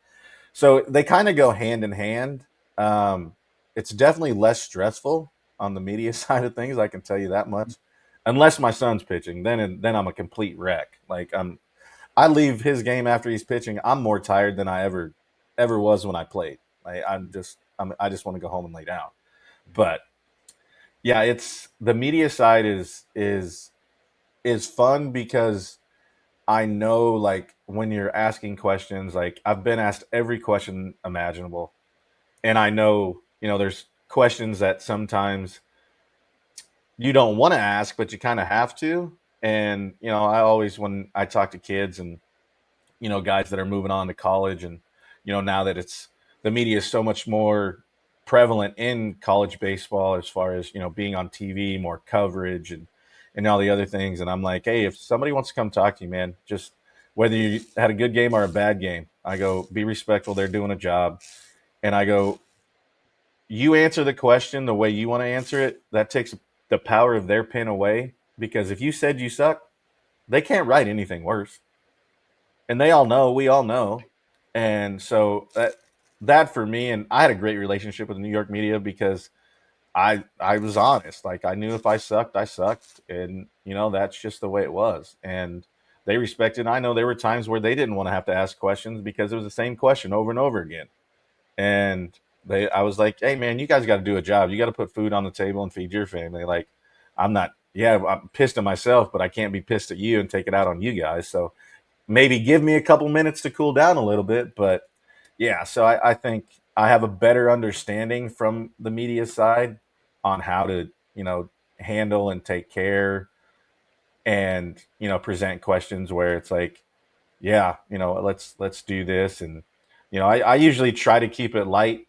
so they kind of go hand in hand. It's definitely less stressful on the media side of things. I can tell you that much. Unless my son's pitching, then I'm a complete wreck. Like I leave his game after he's pitching. I'm more tired than I ever was when I played. I just want to go home and lay down. But yeah, it's the media side is fun because I know, like, when you're asking questions, like I've been asked every question imaginable, and I know, there's questions that sometimes you don't want to ask, but you kind of have to. And I always, when I talk to kids and guys that are moving on to college, and now that it's the media is so much more prevalent in college baseball as far as being on TV, more coverage, and all the other things. And I'm like, hey, if somebody wants to come talk to you, man, just whether you had a good game or a bad game, I go, be respectful, they're doing a job. And I go, you answer the question the way you want to answer it. That takes the power of their pen away, because if you said you suck, they can't write anything worse, and they all know, we all know. And so that for me, and I had a great relationship with the New York media because I was honest. Like, I knew if I sucked, I sucked, and that's just the way it was. And they respected. I know there were times where they didn't want to have to ask questions because it was the same question over and over again. And I was like, hey man, you guys got to do a job. You got to put food on the table and feed your family. Like, I'm not. Yeah, I'm pissed at myself, but I can't be pissed at you and take it out on you guys. So maybe give me a couple minutes to cool down a little bit. But yeah, so I think I have a better understanding from the media side on how to, handle and take care and present questions where it's like, yeah, let's do this. And I usually try to keep it light,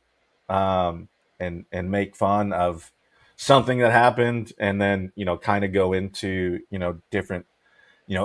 and make fun of something that happened, and then kind of go into different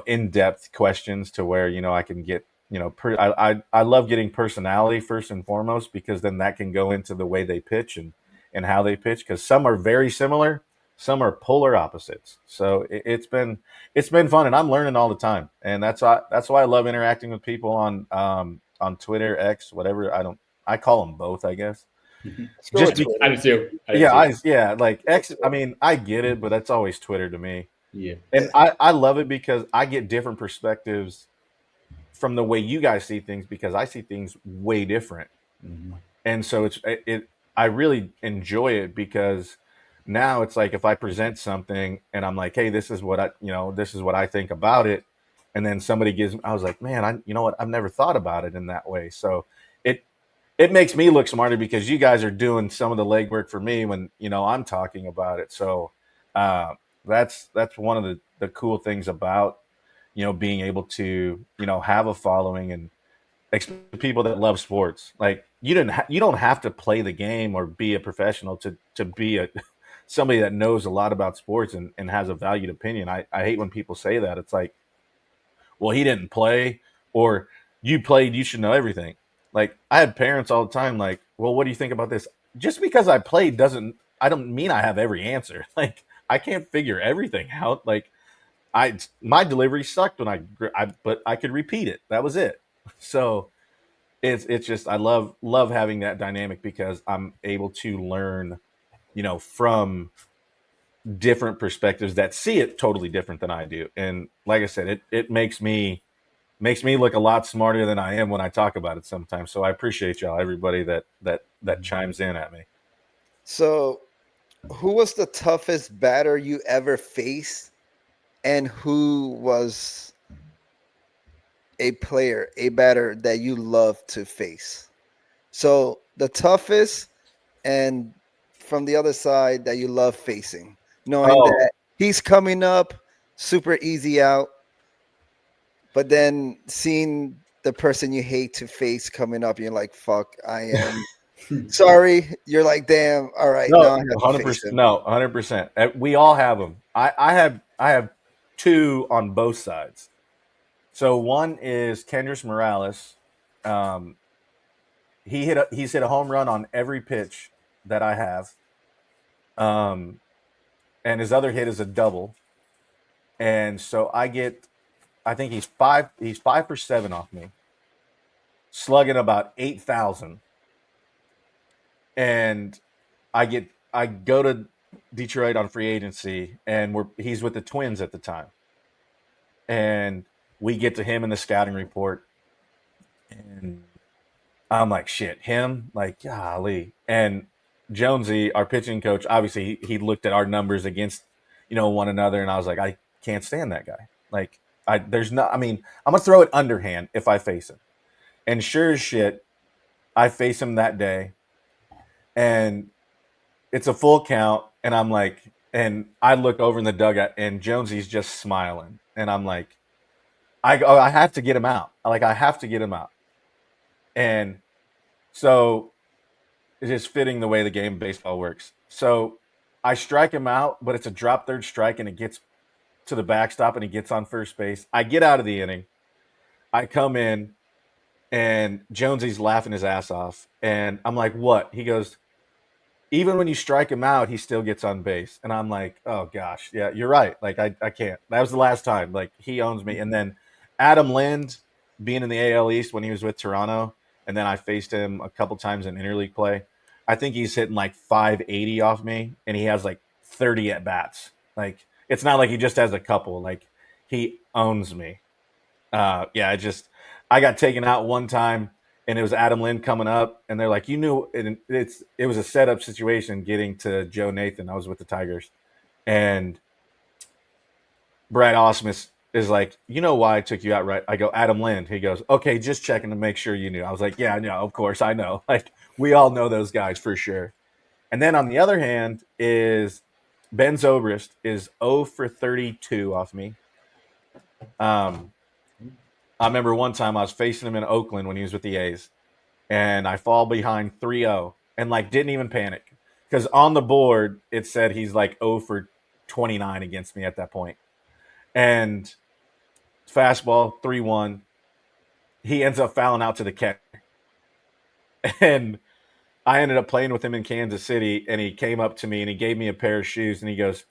in-depth questions to where I can get I love getting personality first and foremost, because then that can go into the way they pitch and how they pitch, because some are very similar, some are polar opposites. So it's been fun, and I'm learning all the time, and that's why I love interacting with people on Twitter, X, whatever. I call them both, I guess. Let's go Just with be, Twitter. I do too. I do yeah, too. like What's X. I mean, I get it, but that's always Twitter to me. Yeah. And I love it because I get different perspectives from the way you guys see things, because I see things way different. Mhm. And so I really enjoy it, because now it's like if I present something and I'm like, hey, this is what I think about it. And then somebody I was like, man, you know what? I've never thought about it in that way. So it, it makes me look smarter, because you guys are doing some of the legwork for me when, I'm talking about it. So, uh, that's one of the cool things about, being able to, have a following, and people that love sports. Like you don't have to play the game or be a professional to be somebody that knows a lot about sports and has a valued opinion. I hate when people say that. It's like, well, he didn't play, or you played, you should know everything. Like, I had parents all the time like, well, what do you think about this? Just because I played I don't mean I have every answer. Like, I can't figure everything out. Like, my delivery sucked when but I could repeat it. That was it. So it's just, I love having that dynamic, because I'm able to learn, from different perspectives that see it totally different than I do. And like I said, it makes me look a lot smarter than I am when I talk about it sometimes. So I appreciate y'all, everybody that chimes in at me. So, who was the toughest batter you ever faced, and who was a player, a batter that you love to face? So, the toughest, and from the other side that you love facing, knowing Oh, that he's coming up super easy out, but then seeing the person you hate to face coming up, you're like, fuck, I am sorry. You're like, damn, all right, now I no, have to face 100%. him. No, 100%. We all have them. I have two on both sides. So one is Kendrys Morales. Um, he's hit a home run on every pitch that I have. Um, and his other hit is a double. And so I think he's 5 for 7 off me, slugging about 8,000. And I go to Detroit on free agency, and he's with the Twins at the time. And we get to him in the scouting report, and I'm like, shit, him? Like, golly. And Jonesy, our pitching coach, obviously he looked at our numbers against, one another, and I was like, I can't stand that guy. Like, I mean, I'm gonna throw it underhand if I face him. And sure as shit, I face him that day, and it's a full count, and I'm like, and I look over in the dugout, and Jonesy's just smiling, and I'm like, I have to get him out. Like, I have to get him out. And so it's just fitting the way the game of baseball works. So I strike him out, but it's a drop third strike, and it gets to the backstop, and he gets on first base. I get out of the inning. I come in, and Jonesy's laughing his ass off. And I'm like, what? He goes, even when you strike him out, he still gets on base. And I'm like, oh gosh, yeah, you're right. Like, I can't. That was the last time. Like, he owns me. And then Adam Lind, being in the AL East when he was with Toronto, and then I faced him a couple times in interleague play. I think he's hitting like 580 off me, and he has like 30 at bats. Like, it's not like he just has a couple. Like, he owns me. Yeah, I got taken out one time, and it was Adam Lind coming up, and they're like, you knew it was a setup situation getting to Joe Nathan. I was with the Tigers, and Brad Osmus is like, you know why I took you out, right? I go, Adam Lind. He goes, okay, just checking to make sure you knew. I was like, yeah, no, of course I know. Like, we all know those guys for sure. And then on the other hand is Ben Zobrist is 0 for 32 off me. I remember one time I was facing him in Oakland when he was with the A's, and I fall behind 3-0 and like didn't even panic because on the board it said he's like 0 for 29 against me at that point. And fastball 3-1, he ends up fouling out to the catcher. And I ended up playing with him in Kansas City, and he came up to me and he gave me a pair of shoes and he goes,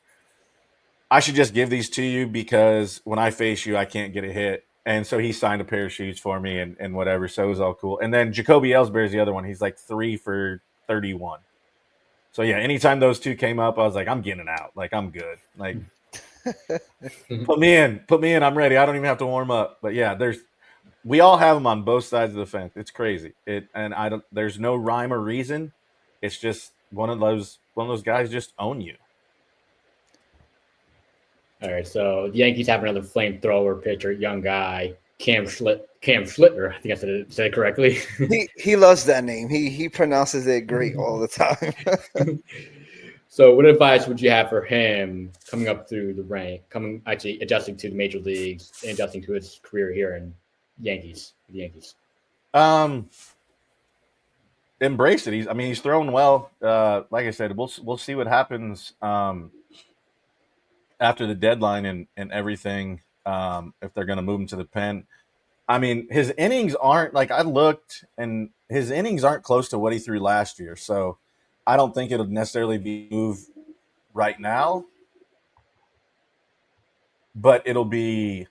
I should just give these to you because when I face you, I can't get a hit. And so he signed a pair of shoes for me and whatever. So it was all cool. And then Jacoby Ellsbury is the other one. He's like 3 for 31. So yeah, anytime those two came up, I was like, I'm getting out. Like, I'm good. Like, put me in. I'm ready. I don't even have to warm up. But yeah, we all have them on both sides of the fence. It's crazy. There's no rhyme or reason. It's just one of those guys just own you. All right, so the Yankees have another flamethrower pitcher, young guy, Cam Schlittner. I think I said it correctly. He loves that name. He pronounces it great all the time. So, what advice would you have for him coming up through the rank, adjusting to the major leagues, and adjusting to his career here in the Yankees? Embrace it. He's throwing well. Like I said, we'll see what happens after the deadline and everything. If they're going to move him to the pen, I mean, his innings aren't like I looked, and his innings aren't close to what he threw last year. So I don't think it'll necessarily be moved right now, but it'll be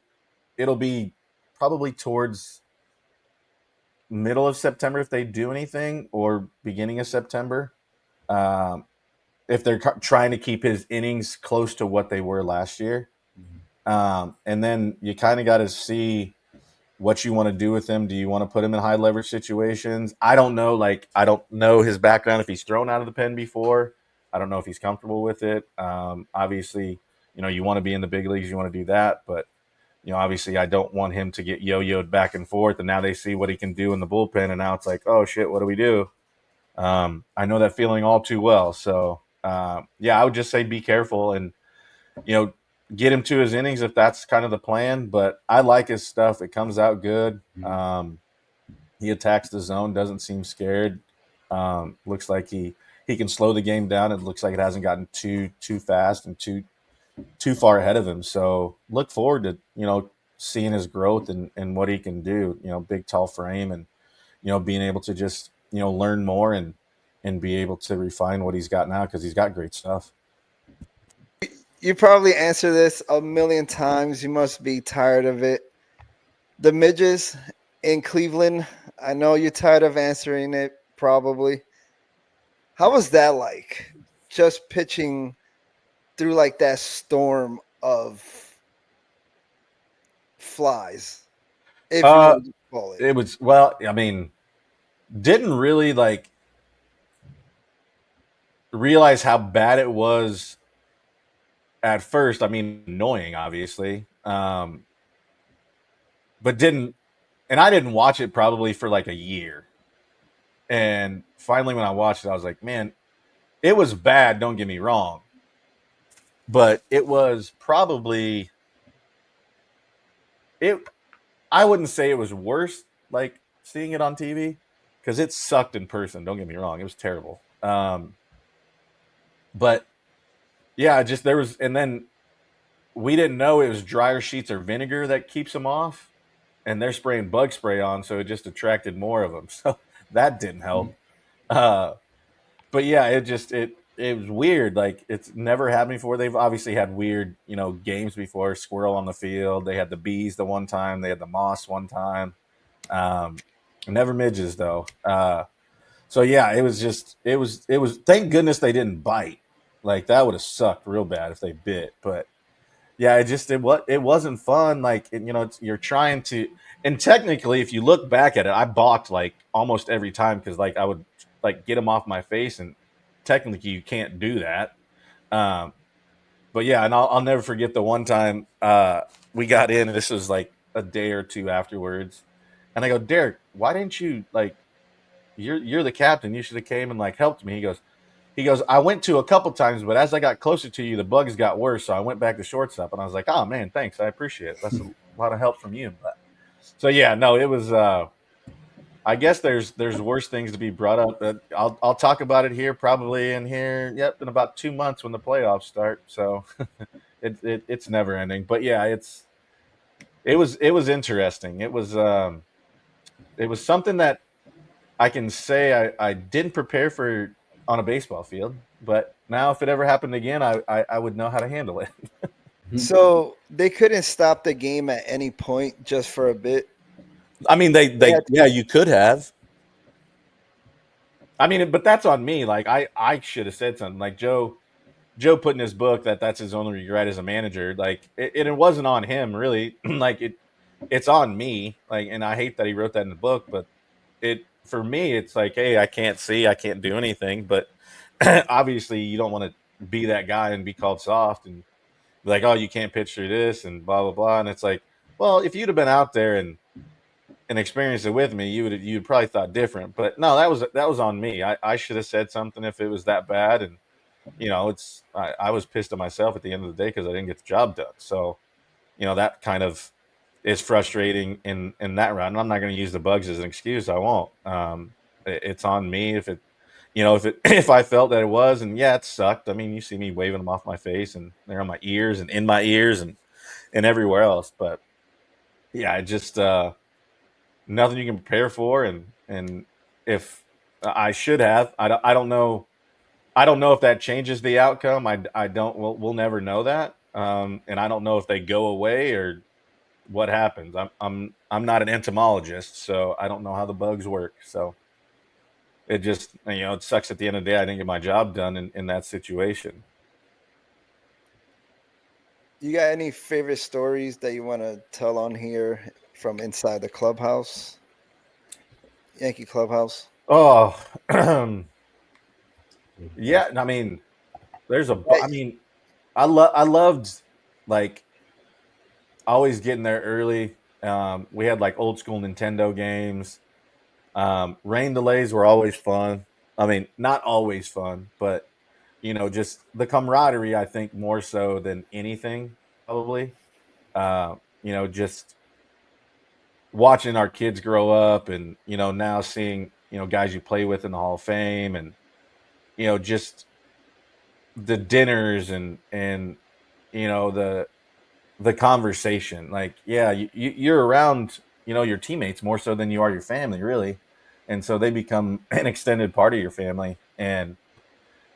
probably towards middle of September if they do anything, or beginning of September. If they're trying to keep his innings close to what they were last year. And then you kind of got to see what you want to do with him. Do you want to put him in high leverage situations? I don't know. Like, I don't know his background, if he's thrown out of the pen before. I don't know if he's comfortable with it. Obviously, you want to be in the big leagues, you want to do that. But, obviously I don't want him to get yo-yoed back and forth. And now they see what he can do in the bullpen. And now it's like, oh shit, what do we do? I know that feeling all too well. So, I would just say be careful and, get him to his innings if that's kind of the plan. But I like his stuff. It comes out good. He attacks the zone, doesn't seem scared. Looks like he can slow the game down. It looks like it hasn't gotten too fast and too far ahead of him. So look forward to, seeing his growth and what he can do, big, tall frame and, being able to just, learn more and be able to refine what he's got now because he's got great stuff. You probably answer this a million times. You must be tired of it. The midges in Cleveland, I know you're tired of answering it probably. How was that like? Just pitching through like that storm of flies, if you want to call it. It was, well, I mean, didn't really like realize how bad it was at first. I mean, annoying, obviously, but I didn't watch it probably for like a year. And finally, when I watched it, I was like, man, it was bad. Don't get me wrong, but it was probably it. I wouldn't say it was worse, like seeing it on TV, because it sucked in person. Don't get me wrong, it was terrible. But yeah, just there was, and then we didn't know it was dryer sheets or vinegar that keeps them off, and they're spraying bug spray on, so it just attracted more of them. So that didn't help. But yeah, it was weird. Like, it's never happened before. They've obviously had weird, games before. Squirrel on the field. They had the bees the one time. They had the moss one time. Never midges though. So yeah, it was. Thank goodness they didn't bite. Like, that would have sucked real bad if they bit. But yeah, it wasn't fun. Like, you're trying to, and technically, if you look back at it, I balked like almost every time because like I would like get them off my face, and technically you can't do that. But yeah, and I'll never forget the one time we got in, and this was like a day or two afterwards, and I go, Derek, why didn't you, like, you're the captain, you should have came and like helped me. He goes, I went to a couple times, but as I got closer to you, the bugs got worse, so I went back to shortstop. And I was like, oh man, thanks, I appreciate it. help from you. But, so yeah, no, it was. I guess there's worse things to be brought up. But I'll talk about it here probably in here. Yep, in about 2 months when the playoffs start. So it's never ending. But yeah, it was interesting. It was something that I can say I didn't prepare for on a baseball field. But now if it ever happened again, I would know how to handle it. So they couldn't stop the game at any point just for a bit. I mean, They had yeah, you could have. I mean, but that's on me. Like I should have said something. Like Joe put in his book that that's his only regret as a manager. Like it wasn't on him really. Like it's on me. Like, and I hate that he wrote that in the book. But it for me, it's like, hey, I can't see, I can't do anything. But obviously, you don't want to be that guy and be called soft and be like, oh, you can't pitch through this and blah blah blah. And it's like, well, if you'd have been out there and experienced it with me, you'd probably thought different. But no, that was on me. I should have said something if it was that bad. And I was pissed at myself at the end of the day because I didn't get the job done. So that kind of is frustrating in that round. And I'm not going to use the bugs as an excuse. I won't. It's on me if it if I felt that it was. And yeah, it sucked. I mean, you see me waving them off my face and they're on my ears and in my ears and everywhere else. But yeah, it just nothing you can prepare for. And if I should have, I don't know. I don't know if that changes the outcome. I don't. We'll never know that. And I don't know if they go away or what happens. I'm not an entomologist, so I don't know how the bugs work. So it just it sucks at the end of the day. I didn't get my job done in that situation. You got any favorite stories that you want to tell on here from inside the clubhouse, Yankee clubhouse? Oh, yeah. I mean, there's a. That- I mean, I loved like always getting there early. We had like old school Nintendo games. Rain delays were always fun. I mean, not always fun, but just the camaraderie. I think more so than anything, probably. Just watching our kids grow up, and now seeing guys you play with in the Hall of Fame, and just the dinners and the conversation. Like, yeah, you're around your teammates more so than you are your family, really, and so they become an extended part of your family. And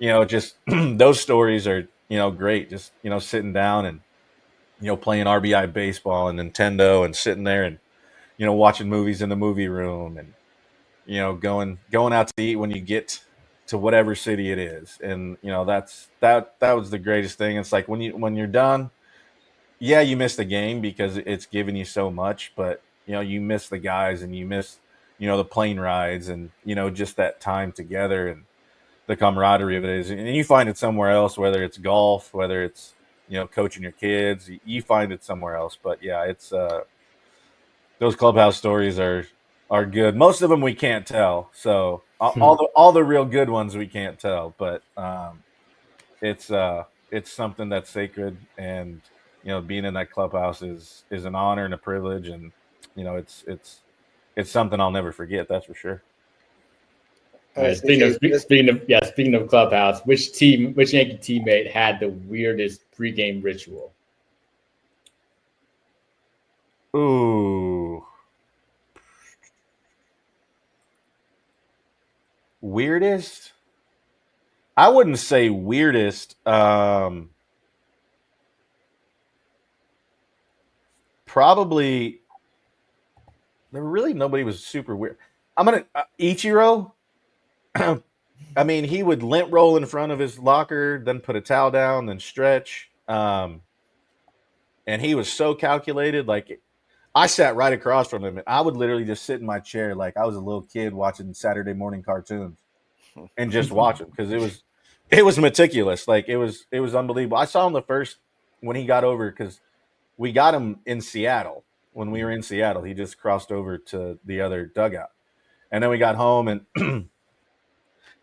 just those stories are great. Just sitting down and playing RBI baseball and Nintendo and sitting there and watching movies in the movie room and going out to eat when you get to whatever city it is. And that was the greatest thing. It's like when you're done, yeah, you miss the game because it's giving you so much, but you miss the guys and you miss the plane rides and just that time together and the camaraderie of it is. And you find it somewhere else, whether it's golf, whether it's coaching your kids, you find it somewhere else. But yeah, it's those clubhouse stories are good. Most of them we can't tell, so all the real good ones we can't tell. But it's something that's sacred, and being in that clubhouse is an honor and a privilege, and it's something I'll never forget. That's for sure. All right, Speaking of CK, speaking of clubhouse, which Yankee teammate had the weirdest pregame ritual? Ooh, weirdest? I wouldn't say weirdest. Probably there really nobody was super weird. I'm gonna Ichiro. I mean, he would limp roll in front of his locker, then put a towel down, then stretch. And he was so calculated. Like I sat right across from him, and I would literally just sit in my chair like I was a little kid watching Saturday morning cartoons and just watch him because it was meticulous. Like it was unbelievable. I saw him the first when he got over because we got him in Seattle. When we were in Seattle, he just crossed over to the other dugout, and then we got home and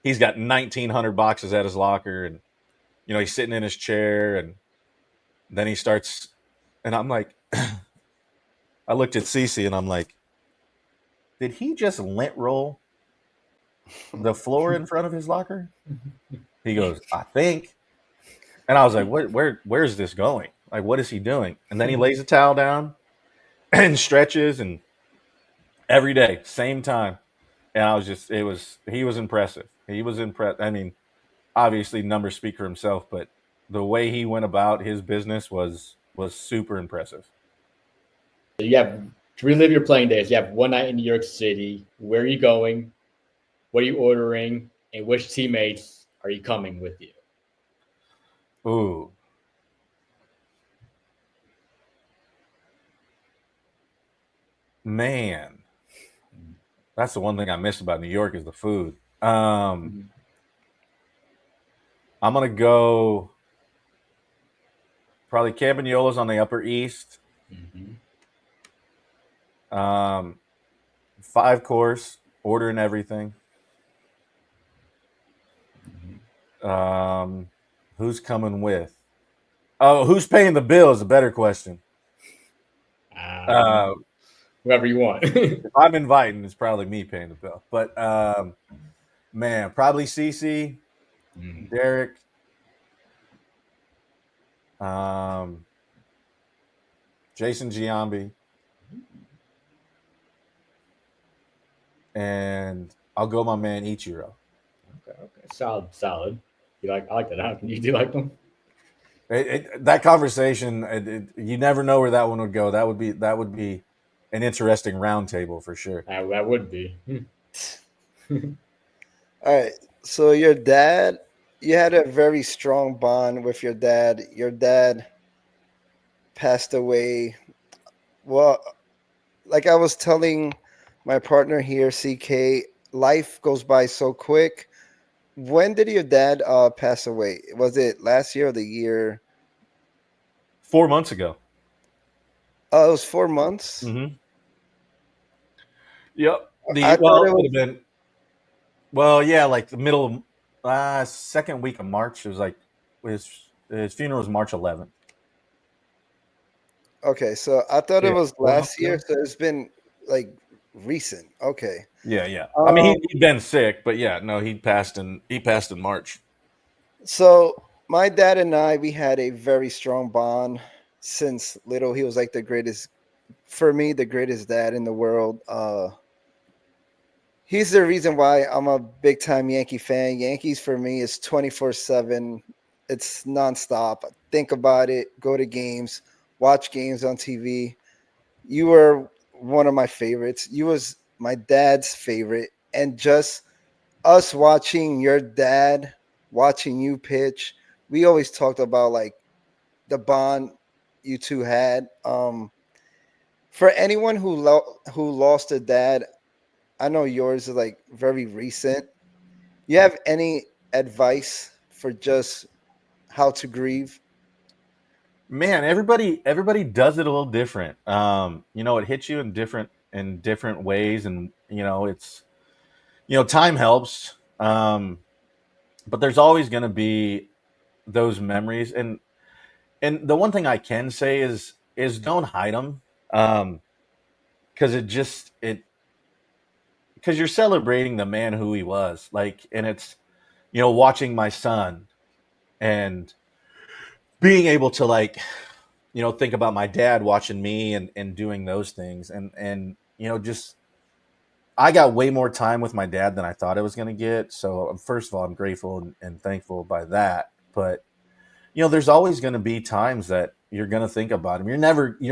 he's got 1,900 boxes at his locker, and he's sitting in his chair, and then he starts, and I'm like, I looked at Cece and I'm like, did he just lint roll the floor in front of his locker? He goes, I think. And I was like, where's this going? Like, what is he doing? And then he lays a towel down and stretches, and every day, same time. And I was just, he was impressive. He was impressed. I mean, obviously numbers speak for himself, but the way he went about his business was super impressive. You have to relive your playing days. You have one night in New York City. Where are you going? What are you ordering? And which teammates are you coming with you? Ooh. Man. That's the one thing I miss about New York is the food. I'm gonna go probably Campagnolas on the Upper East. Mm-hmm. 5-course, ordering everything. Who's coming with? Oh, who's paying the bill is a better question. Whoever you want. If I'm inviting, it's probably me paying the bill. But man, probably Cece, Derek, Jason Giambi, and I'll go my man Ichiro. Okay, solid. I like that. You do like them? That conversation, you never know where that one would go. That would be an interesting roundtable for sure. That would be. All right. So your dad, you had a very strong bond with your dad. Your dad passed away. Well, like I was telling my partner here, CK, life goes by so quick. When did your dad pass away? Was it last year or the year? 4 months ago. Oh, it was 4 months. Mm-hmm. Yep. I thought it would was have been. Well, yeah, like the middle, second week of March. It was like his funeral was March 11th. okay. So I thought it was 4 months last year. ago. So it's been like recent. Okay. Yeah. I mean, he'd been sick, but yeah, no, he passed in March. So my dad and I, we had a very strong bond since little. He was like the greatest, for me, the greatest dad in the world. He's the reason why I'm a big time Yankee fan. Yankees for me is 24/7. It's nonstop. Think about it, go to games, watch games on TV. You were one of my favorites. You was my dad's favorite. And just us watching your dad, watching you pitch, we always talked about like the bond you two had. For anyone who lost a dad, I know yours is like very recent. You have any advice for just how to grieve? Man, everybody does it a little different. It hits you in different ways, and it's time helps. But there's always going to be those memories, and the one thing I can say is don't hide them, because because you're celebrating the man who he was, like, and it's watching my son and being able to, like, think about my dad watching me and doing those things, and just I got way more time with my dad than I thought I was going to get. So first of all, I'm grateful and thankful by that. But there's always going to be times that you're going to think about him. You're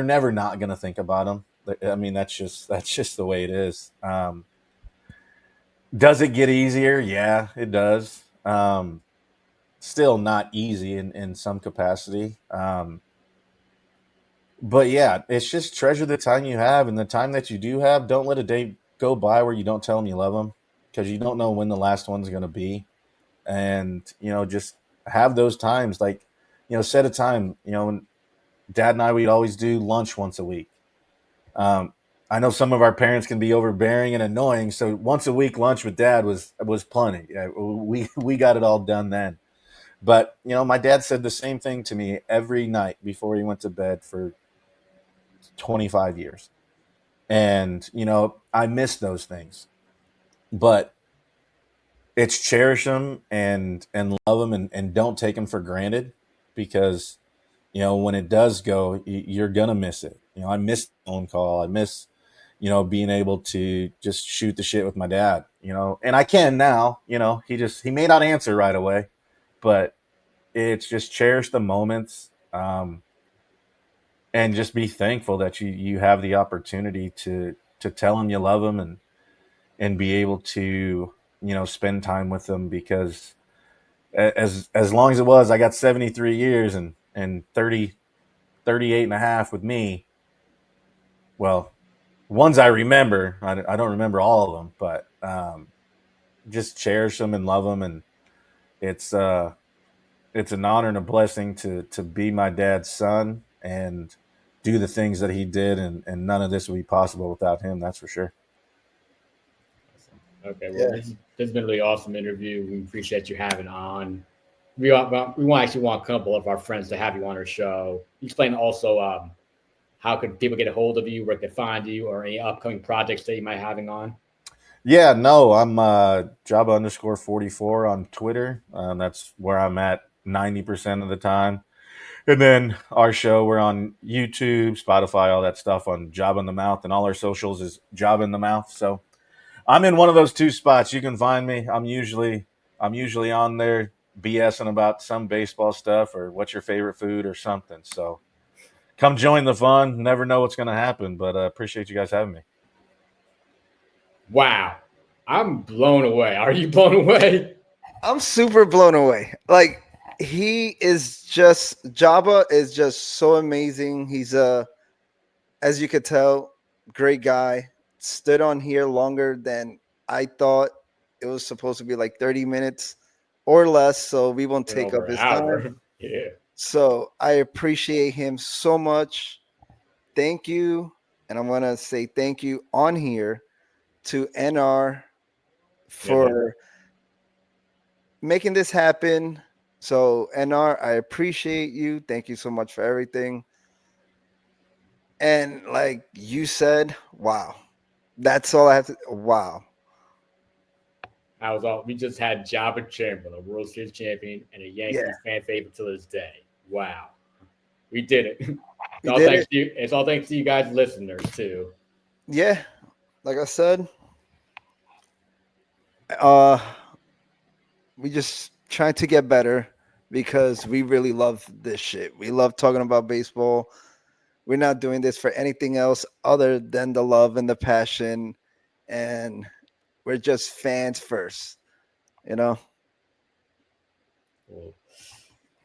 never not going to think about him. I mean, that's just the way it is. Does it get easier? Yeah, it does. Still not easy in some capacity. But yeah, it's just treasure the time you have, and the time that you do have, don't let a day go by where you don't tell them you love them, because you don't know when the last one's going to be. And just have those times, like, set a time. When Dad and I, we'd always do lunch once a week. I know some of our parents can be overbearing and annoying, so once a week lunch with Dad was plenty. Yeah, we got it all done then. But my dad said the same thing to me every night before he went to bed for 25 years. And I miss those things, but it's cherish them and love them, and don't take them for granted, because when it does go, you're gonna miss it. I miss the phone call. I miss being able to just shoot the shit with my dad. And I can now. He may not answer right away, but it's just cherish the moments, and just be thankful that you have the opportunity to tell him you love him, and be able to spend time with them, because as long as it was, I got 73 years and 38 and a half with me. Well, ones I remember. I don't remember all of them, but just cherish them and love them. And it's an honor and a blessing to be my dad's son and do the things that he did, and none of this would be possible without him. That's for sure. Okay, well, Yeah. this has been a really awesome interview. We appreciate you having on. We want a couple of our friends to have you on our show. Explain also how could people get a hold of you, where they find you, or any upcoming projects that you might having on. Yeah, no, I'm Joba_44 on Twitter. That's where I'm at 90% of the time. And then our show, we're on YouTube, Spotify, all that stuff on Job in the Mouth, and all our socials is Job in the Mouth. So I'm in one of those two spots. You can find me. I'm usually on there BSing about some baseball stuff, or what's your favorite food or something. So come join the fun. Never know what's going to happen, but appreciate you guys having me. Wow, I'm blown away. Are you blown away? I'm super blown away. Like, he is just Jabba is just so amazing. He's as you could tell, great guy. Stood on here longer than I thought. It was supposed to be like 30 minutes or less, so we won't Went take over up an his time. hour. Yeah. So I appreciate him so much. Thank you. And I'm gonna say thank you on here to NR Yeah, man. for making this happen. So NR, I appreciate you. Thank you so much for everything. And like you said, wow. That's all I have to. Wow. That was all. We just had Joba Chamberlain, a World Series champion, and a Yeah, Yankees fan favorite to this day. Wow, we did it. It's we all did thanks it. to you. It's all thanks to you guys, listeners, too. Yeah, like I said, uh, we just trying to get better because we really love this shit. We love talking about baseball. We're not doing this for anything else other than the love and the passion, and we're just fans first. You know. Well,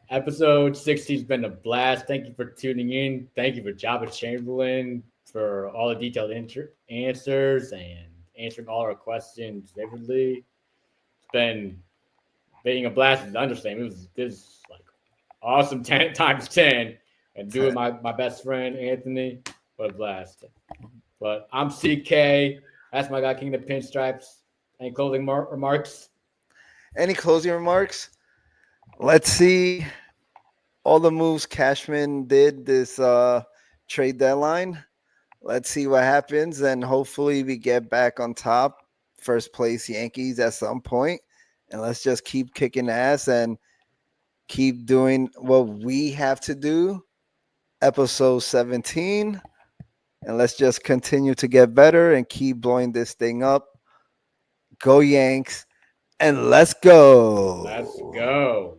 episode 60 has been a blast. Thank you for tuning in. Thank you for Joba Chamberlain for all the detailed answers and answering all our questions vividly. It's been being a blast is an understatement. It was this like awesome 10 times 10 and doing my best friend Anthony. What a blast. But I'm CK. That's my guy, King of the Pinstripes. Any closing remarks? Any closing remarks? Let's see all the moves Cashman did this trade deadline. Let's see what happens, and hopefully we get back on top, first place Yankees at some point, and let's just keep kicking ass and keep doing what we have to do. Episode 17, and let's just continue to get better and keep blowing this thing up. Go Yanks, and let's Let's go. go.